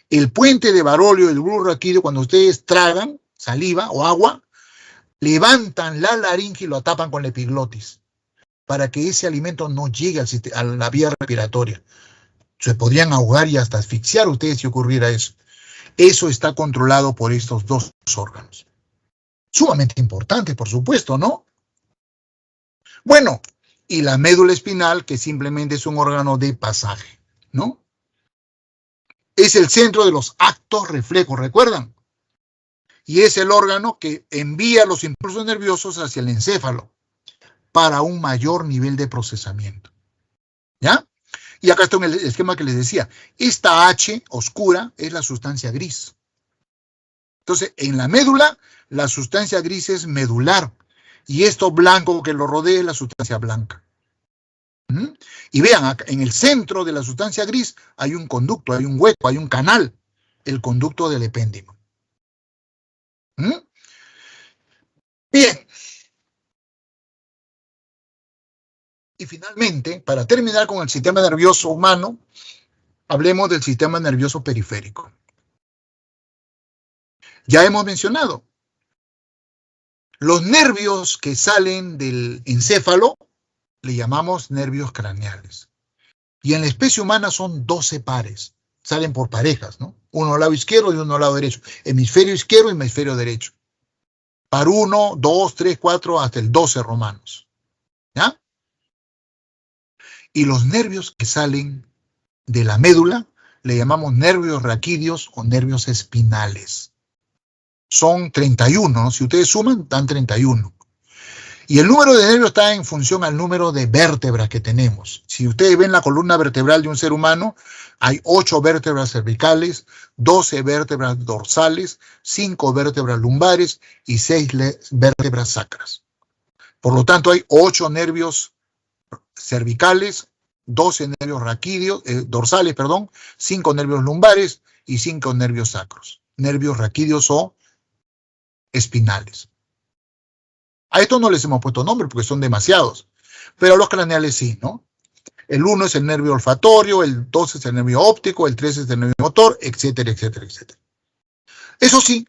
El puente de Barolio y el bulbo raquídeo, cuando ustedes tragan saliva o agua, levantan la laringe y lo tapan con la epiglotis para que ese alimento no llegue a la vía respiratoria. Se podrían ahogar y hasta asfixiar ustedes si ocurriera eso. Eso está controlado por estos dos órganos. Sumamente importante, por supuesto, ¿no? Bueno, y la médula espinal, que simplemente es un órgano de pasaje, ¿no? Es el centro de los actos reflejos, ¿recuerdan? Y es el órgano que envía los impulsos nerviosos hacia el encéfalo para un mayor nivel de procesamiento. ¿Ya? Y acá está el esquema que les decía. Esta H oscura es la sustancia gris. Entonces, en la médula, la sustancia gris es medular. Y esto blanco que lo rodea es la sustancia blanca. Y vean, acá, en el centro de la sustancia gris hay un conducto, hay un hueco, hay un canal. El conducto del epéndimo. Bien. Y finalmente, para terminar con el sistema nervioso humano, hablemos del sistema nervioso periférico. Ya hemos mencionado, los nervios que salen del encéfalo le llamamos nervios craneales. Y en la especie humana son 12 pares, salen por parejas, ¿no? Uno al lado izquierdo y uno al lado derecho. Hemisferio izquierdo y hemisferio derecho. Par 1, 2, 3, 4, hasta el 12 romanos. ¿Ya? Y los nervios que salen de la médula le llamamos nervios raquídeos o nervios espinales. Son 31, ¿no? Si ustedes suman, dan 31. Y el número de nervios está en función al número de vértebras que tenemos. Si ustedes ven la columna vertebral de un ser humano, hay 8 vértebras cervicales, 12 vértebras dorsales, 5 vértebras lumbares y 6 vértebras sacras. Por lo tanto, hay 8 nervios cervicales, 12 nervios raquídeos, dorsales, perdón, 5 nervios lumbares y 5 nervios sacros. Nervios raquídeos o espinales. A estos no les hemos puesto nombre porque son demasiados, pero a los craneales sí, ¿no? El 1 es el nervio olfatorio, el 2 es el nervio óptico, el 3 es el nervio motor, etcétera, etcétera, etcétera. Eso sí,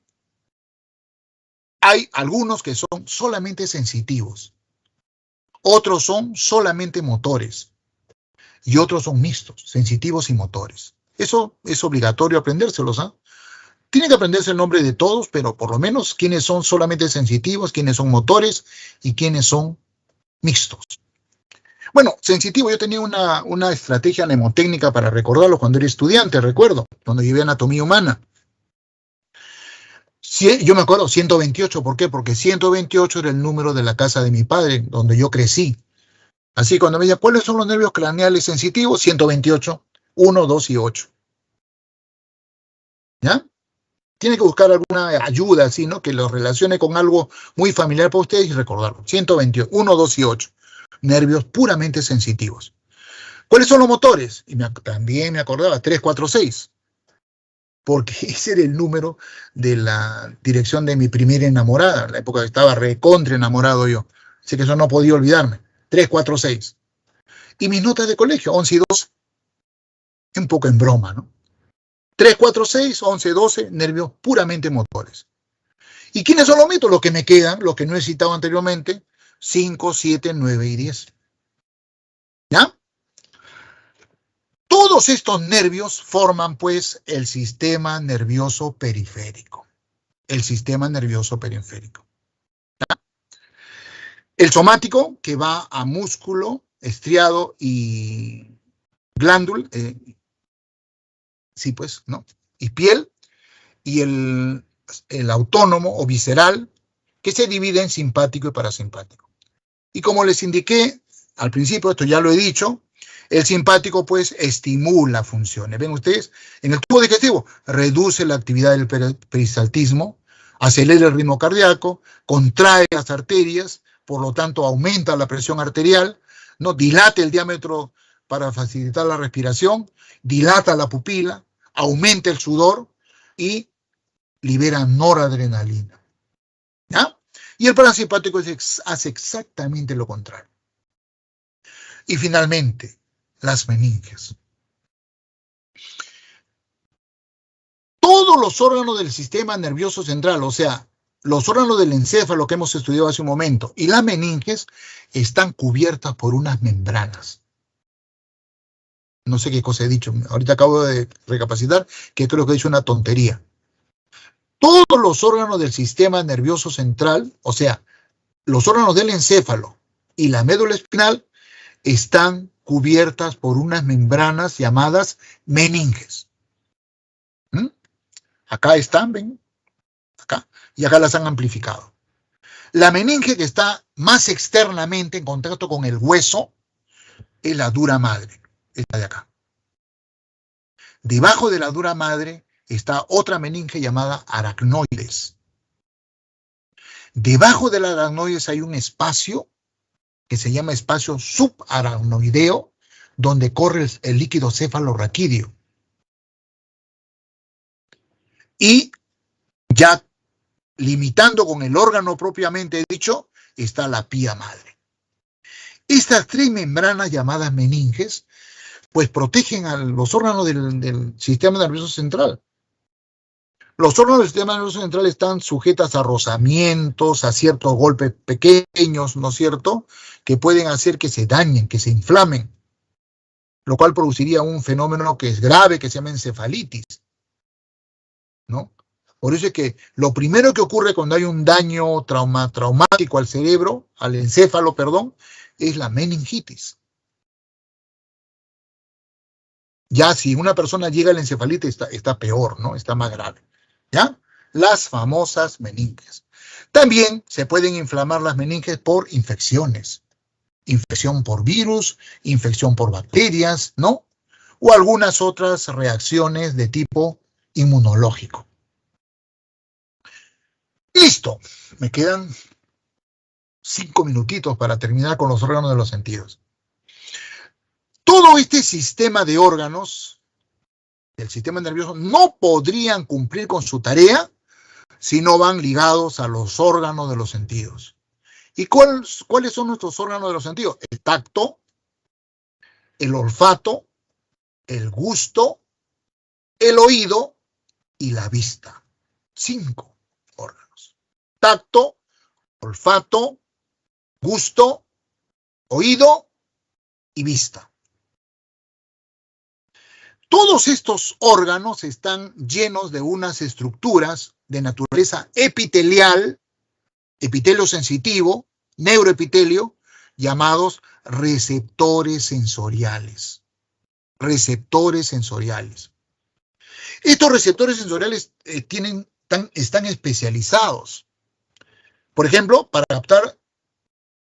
hay algunos que son solamente sensitivos, otros son solamente motores y otros son mixtos, sensitivos y motores. Eso es obligatorio aprendérselos, ¿ah? Tiene que aprenderse el nombre de todos, pero por lo menos quiénes son solamente sensitivos, quiénes son motores y quiénes son mixtos. Bueno, sensitivo, yo tenía una estrategia mnemotécnica para recordarlo cuando era estudiante, recuerdo, cuando llevé anatomía humana. Yo me acuerdo, 128, ¿por qué? Porque 128 era el número de la casa de mi padre, donde yo crecí. Así, cuando me decía, ¿cuáles son los nervios craneales sensitivos? 128, 1, 2 y 8. ¿Ya? Tiene que buscar alguna ayuda, así, ¿no? Que lo relacione con algo muy familiar para ustedes y recordarlo. 128, 1, 2 y 8. Nervios puramente sensitivos. ¿Cuáles son los motores? Y también me acordaba, 3, 4, 6. Porque ese era el número de la dirección de mi primera enamorada, en la época que estaba recontra enamorado yo. Así que eso no podía olvidarme. 3, 4, 6. Y mis notas de colegio, 11 y 12. Un poco en broma, ¿no? 3, 4, 6, 11, 12, nervios puramente motores. ¿Y quiénes son los mitos? Los que me quedan, los que no he citado anteriormente, 5, 7, 9 y 10. ¿Ya? Todos estos nervios forman, pues, el sistema nervioso periférico. El sistema nervioso periférico. ¿Ya? El somático, que va a músculo, estriado y glándula, sí, pues, ¿no? Y piel, y el autónomo o visceral, que se divide en simpático y parasimpático. Y como les indiqué al principio, esto ya lo he dicho, el simpático pues estimula funciones. Ven ustedes, en el tubo digestivo reduce la actividad del peristaltismo, acelera el ritmo cardíaco, contrae las arterias, por lo tanto aumenta la presión arterial, ¿no? Dilata el diámetro para facilitar la respiración, dilata la pupila, aumenta el sudor y libera noradrenalina. ¿Ya? Y el parasimpático hace exactamente lo contrario. Y finalmente, las meninges. Todos los órganos del sistema nervioso central, o sea, los órganos del encéfalo que hemos estudiado hace un momento, y las meninges están cubiertas por unas membranas. No sé qué cosa he dicho, ahorita acabo de recapacitar que creo que he dicho una tontería. Todos los órganos del sistema nervioso central, o sea, los órganos del encéfalo y la médula espinal, están cubiertas por unas membranas llamadas meninges. Acá están, ven, acá, y acá las han amplificado. La meninge que está más externamente en contacto con el hueso es la dura madre, esta de acá. Debajo de la dura madre está otra meninge llamada aracnoides. Debajo de la aracnoides hay un espacio que se llama espacio subaracnoideo, donde corre el líquido cefalorraquídeo. Y ya limitando con el órgano propiamente dicho, está la pía madre. Estas tres membranas llamadas meninges, pues protegen a los órganos del sistema nervioso central. Los órganos del sistema nervioso central están sujetas a rozamientos, a ciertos golpes pequeños, ¿no es cierto?, que pueden hacer que se dañen, que se inflamen, lo cual produciría un fenómeno que es grave, que se llama encefalitis, ¿no? Por eso es que lo primero que ocurre cuando hay un daño traumático al cerebro, al encéfalo, perdón, es la meningitis. Ya si una persona llega a la encefalitis está peor, ¿no? Está más grave. ¿Ya? Las famosas meninges. También se pueden inflamar las meninges por infecciones. Infección por virus, infección por bacterias, ¿no? O algunas otras reacciones de tipo inmunológico. Listo. Me quedan 5 minutitos para terminar con los órganos de los sentidos. Todo este sistema de órganos del sistema nervioso no podrían cumplir con su tarea si no van ligados a los órganos de los sentidos. ¿Y cuáles son nuestros órganos de los sentidos? El tacto, el olfato, el gusto, el oído y la vista. 5 órganos. Tacto, olfato, gusto, oído y vista. Todos estos órganos están llenos de unas estructuras de naturaleza epitelial, epitelio sensitivo, neuroepitelio, llamados receptores sensoriales. Receptores sensoriales. Estos receptores sensoriales están especializados, por ejemplo, para captar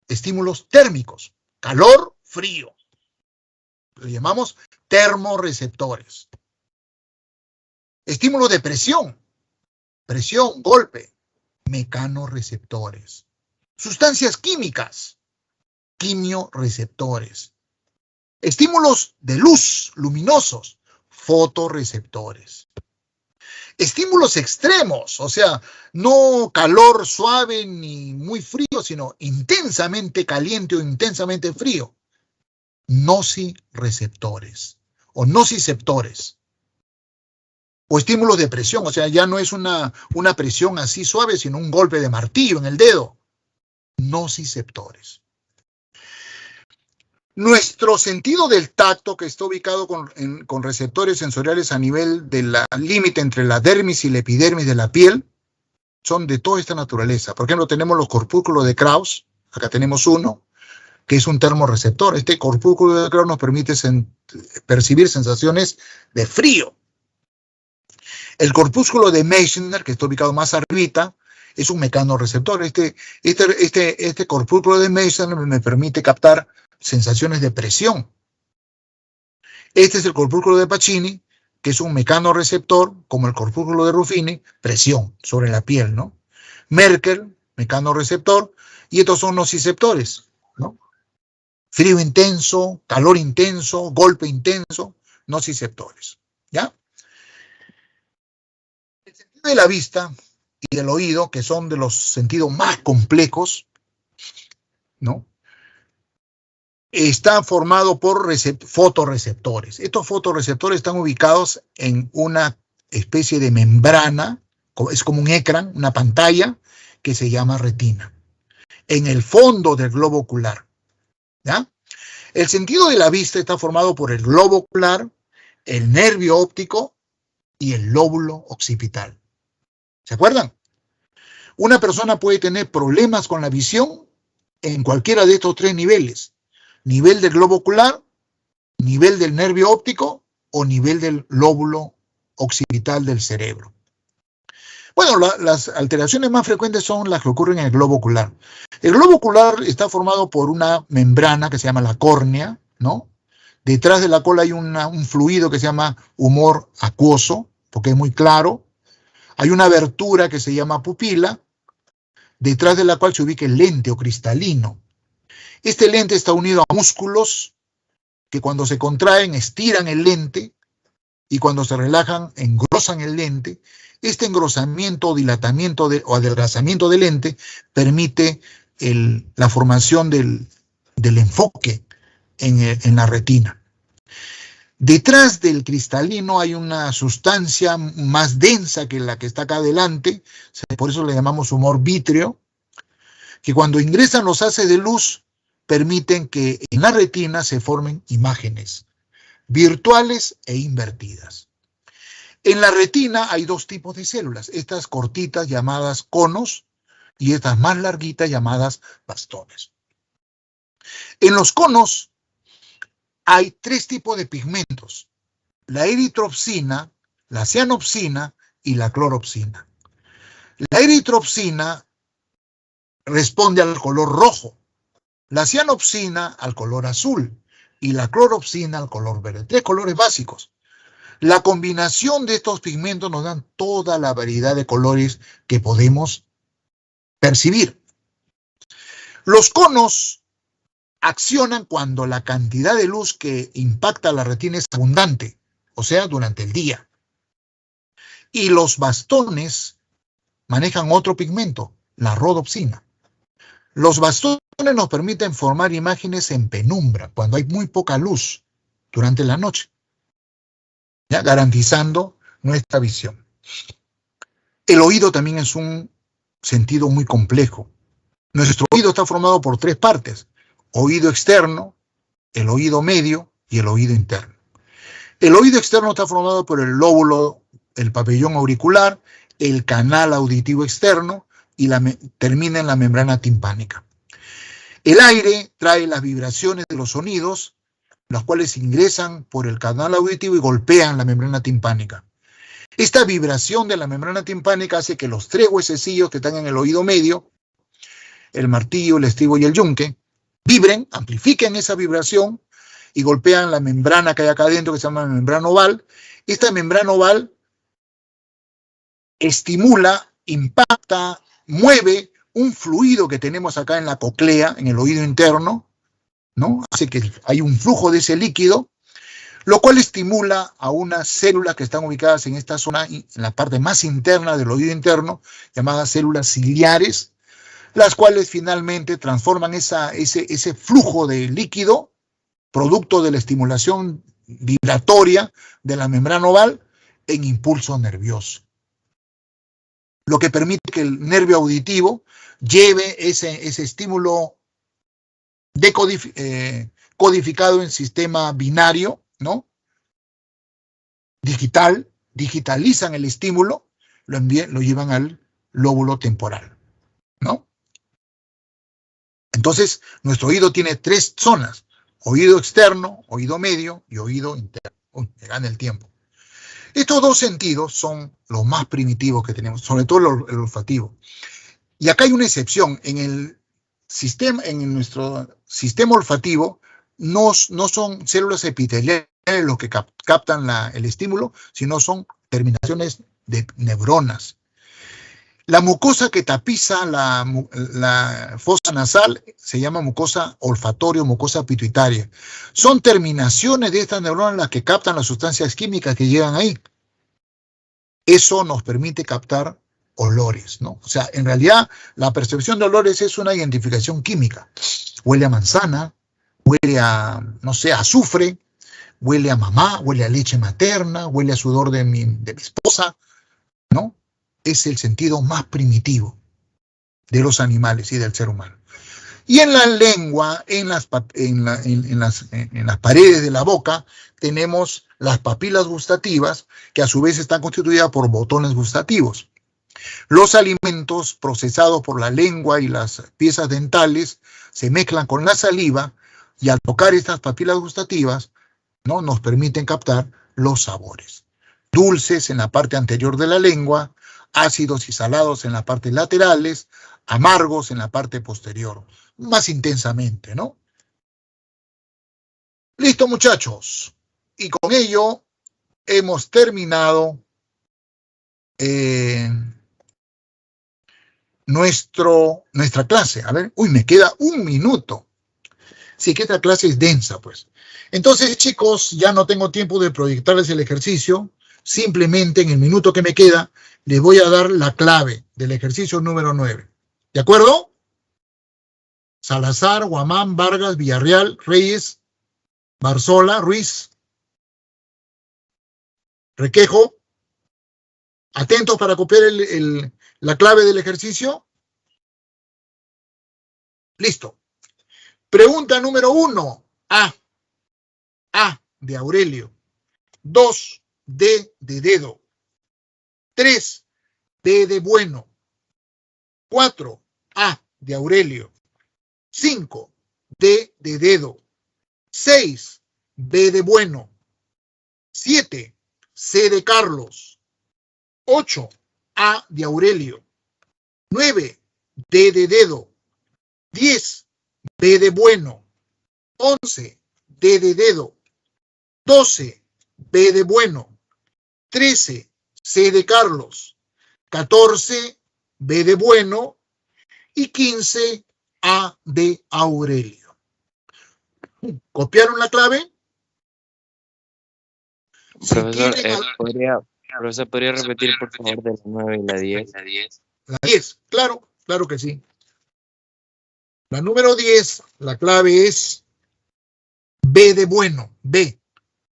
estímulos térmicos, calor, frío. Lo llamamos termorreceptores. Estímulos de presión, golpe, mecanorreceptores. Sustancias químicas, quimioreceptores. Estímulos de luz, luminosos, fotorreceptores. Estímulos extremos, o sea, no calor suave ni muy frío, sino intensamente caliente o intensamente frío. Nocireceptores o nociceptores. O estímulos de presión, o sea, ya no es una presión así suave, sino un golpe de martillo en el dedo. Nociceptores. Nuestro sentido del tacto, que está ubicado con receptores sensoriales a nivel del límite entre la dermis y la epidermis de la piel, son de toda esta naturaleza. Por ejemplo, tenemos los corpúsculos de Krauss, acá tenemos uno, que es un termorreceptor. Este corpúsculo de Krauss nos permite percibir sensaciones de frío. El corpúsculo de Meissner, que está ubicado más arribita, es un mecanorreceptor. Este corpúsculo de Meissner me permite captar sensaciones de presión. Este es el corpúsculo de Pacini, que es un mecanorreceptor, como el corpúsculo de Ruffini, presión sobre la piel, ¿no? Merkel, mecanorreceptor, y estos son nociceptores, ¿no? Frío intenso, calor intenso, golpe intenso, nociceptores, ¿ya? El sentido de la vista y del oído, que son de los sentidos más complejos, ¿no? Está formado por fotorreceptores. Estos fotorreceptores están ubicados en una especie de membrana, es como un ecran, una pantalla, que se llama retina, en el fondo del globo ocular, ¿ya? El sentido de la vista está formado por el globo ocular, el nervio óptico y el lóbulo occipital. ¿Se acuerdan? Una persona puede tener problemas con la visión en cualquiera de estos 3 niveles. Nivel del globo ocular, nivel del nervio óptico o nivel del lóbulo occipital del cerebro. Bueno, las alteraciones más frecuentes son las que ocurren en el globo ocular. El globo ocular está formado por una membrana que se llama la córnea, ¿no? Detrás de la cola hay un fluido que se llama humor acuoso, porque es muy claro. Hay una abertura que se llama pupila, detrás de la cual se ubica el lente o cristalino. Este lente está unido a músculos que cuando se contraen estiran el lente y cuando se relajan engrosan el lente. Este engrosamiento, dilatamiento o adelgazamiento del lente permite la formación del enfoque en la retina. Detrás del cristalino hay una sustancia más densa que la que está acá adelante, por eso le llamamos humor vítreo, que cuando ingresan los haces de luz permiten que en la retina se formen imágenes virtuales e invertidas. En la retina hay 2 tipos de células, estas cortitas llamadas conos y estas más larguitas llamadas bastones. En los conos hay 3 tipos de pigmentos, la eritropsina, la cianopsina y la cloropsina. La eritropsina responde al color rojo, la cianopsina al color azul y la cloropsina al color verde. 3 colores básicos. La combinación de estos pigmentos nos dan toda la variedad de colores que podemos percibir. Los conos accionan cuando la cantidad de luz que impacta la retina es abundante, o sea, durante el día. Y los bastones manejan otro pigmento, la rodopsina. Los bastones nos permiten formar imágenes en penumbra, cuando hay muy poca luz durante la noche, ¿ya? Garantizando nuestra visión. El oído también es un sentido muy complejo. Nuestro oído está formado por 3 partes: oído externo, el oído medio y el oído interno. El oído externo está formado por el lóbulo, el pabellón auricular, el canal auditivo externo y termina en la membrana timpánica. El aire trae las vibraciones de los sonidos, las cuales ingresan por el canal auditivo y golpean la membrana timpánica. Esta vibración de la membrana timpánica hace que los 3 huesecillos que están en el oído medio, el martillo, el estribo y el yunque, vibren, amplifiquen esa vibración y golpean la membrana que hay acá adentro, que se llama membrana oval. Esta membrana oval estimula, impacta, mueve un fluido que tenemos acá en la cóclea, en el oído interno, ¿no? Hace que hay un flujo de ese líquido, lo cual estimula a unas células que están ubicadas en esta zona, en la parte más interna del oído interno, llamadas células ciliares, las cuales finalmente transforman ese flujo de líquido, producto de la estimulación vibratoria de la membrana oval, en impulso nervioso. Lo que permite que el nervio auditivo lleve ese estímulo codificado en sistema binario, ¿no? Digital, digitalizan el estímulo, lo llevan al lóbulo temporal, ¿no? Entonces, nuestro oído tiene 3 zonas: oído externo, oído medio y oído interno. Uy, me gana el tiempo. Estos 2 sentidos son los más primitivos que tenemos, sobre todo el olfativo. Y acá hay una excepción. En nuestro sistema olfativo no son células epiteliales los que captan el estímulo, sino son terminaciones de neuronas. La mucosa que tapiza la fosa nasal se llama mucosa olfatoria o mucosa pituitaria. Son terminaciones de estas neuronas las que captan las sustancias químicas que llegan ahí. Eso nos permite captar olores, ¿no? O sea, en realidad la percepción de olores es una identificación química. Huele a manzana, huele a, no sé, azufre, huele a mamá, huele a leche materna, huele a sudor de mi esposa, ¿no? Es el sentido más primitivo de los animales y del ser humano. Y en la lengua, en las paredes de la boca, tenemos las papilas gustativas, que a su vez están constituidas por botones gustativos. Los alimentos procesados por la lengua y las piezas dentales se mezclan con la saliva y al tocar estas papilas gustativas, ¿no?, nos permiten captar los sabores. Dulces en la parte anterior de la lengua, ácidos y salados en las partes laterales, amargos en la parte posterior, más intensamente, ¿no? Listo, muchachos. Y con ello hemos terminado nuestra clase. A ver, uy, me queda 1 minuto. Sí, que esta clase es densa, pues. Entonces, chicos, ya no tengo tiempo de proyectarles el ejercicio. Simplemente en el minuto que me queda, les voy a dar la clave del ejercicio número 9. ¿De acuerdo? Salazar, Guamán, Vargas, Villarreal, Reyes, Barzola, Ruiz, Requejo. ¿Atentos para copiar la clave del ejercicio? Listo. Pregunta número 1. A de Aurelio. 2, D de dedo. 3, B de bueno. 4, A de Aurelio. 5, D de dedo. 6, B de bueno. 7, C de Carlos. 8, A de Aurelio. 9, D de dedo. 10, B de bueno. 11, D de dedo. 12, B de bueno. 13, C de Carlos. 14, B de bueno. Y 15, A de Aurelio. ¿Copiaron la clave? Si Profesor, tienen ¿podría repetir por favor de la 9 y la 10? la 10, claro, claro que sí. La número 10, la clave es B de bueno, B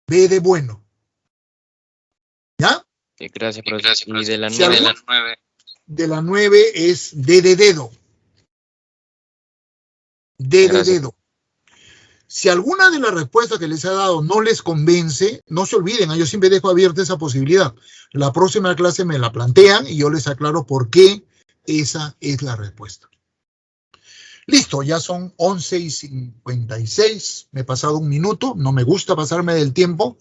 de bueno. ¿Ya? Gracias, profesor. Y de la Si 9, de la 9 es D de dedo. D de Gracias. dedo. Si alguna de las respuestas que les he dado no les convence, no se olviden, yo siempre dejo abierta esa posibilidad. La próxima clase me la plantean y yo les aclaro por qué esa es la respuesta. Listo, ya son 11:56, me he pasado un minuto, no me gusta pasarme del tiempo.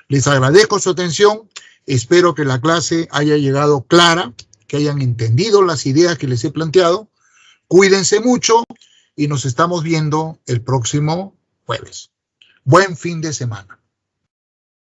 Les agradezco su atención, espero que la clase haya llegado clara, que hayan entendido las ideas que les he planteado. Cuídense mucho y nos estamos viendo el próximo jueves. Buen fin de semana.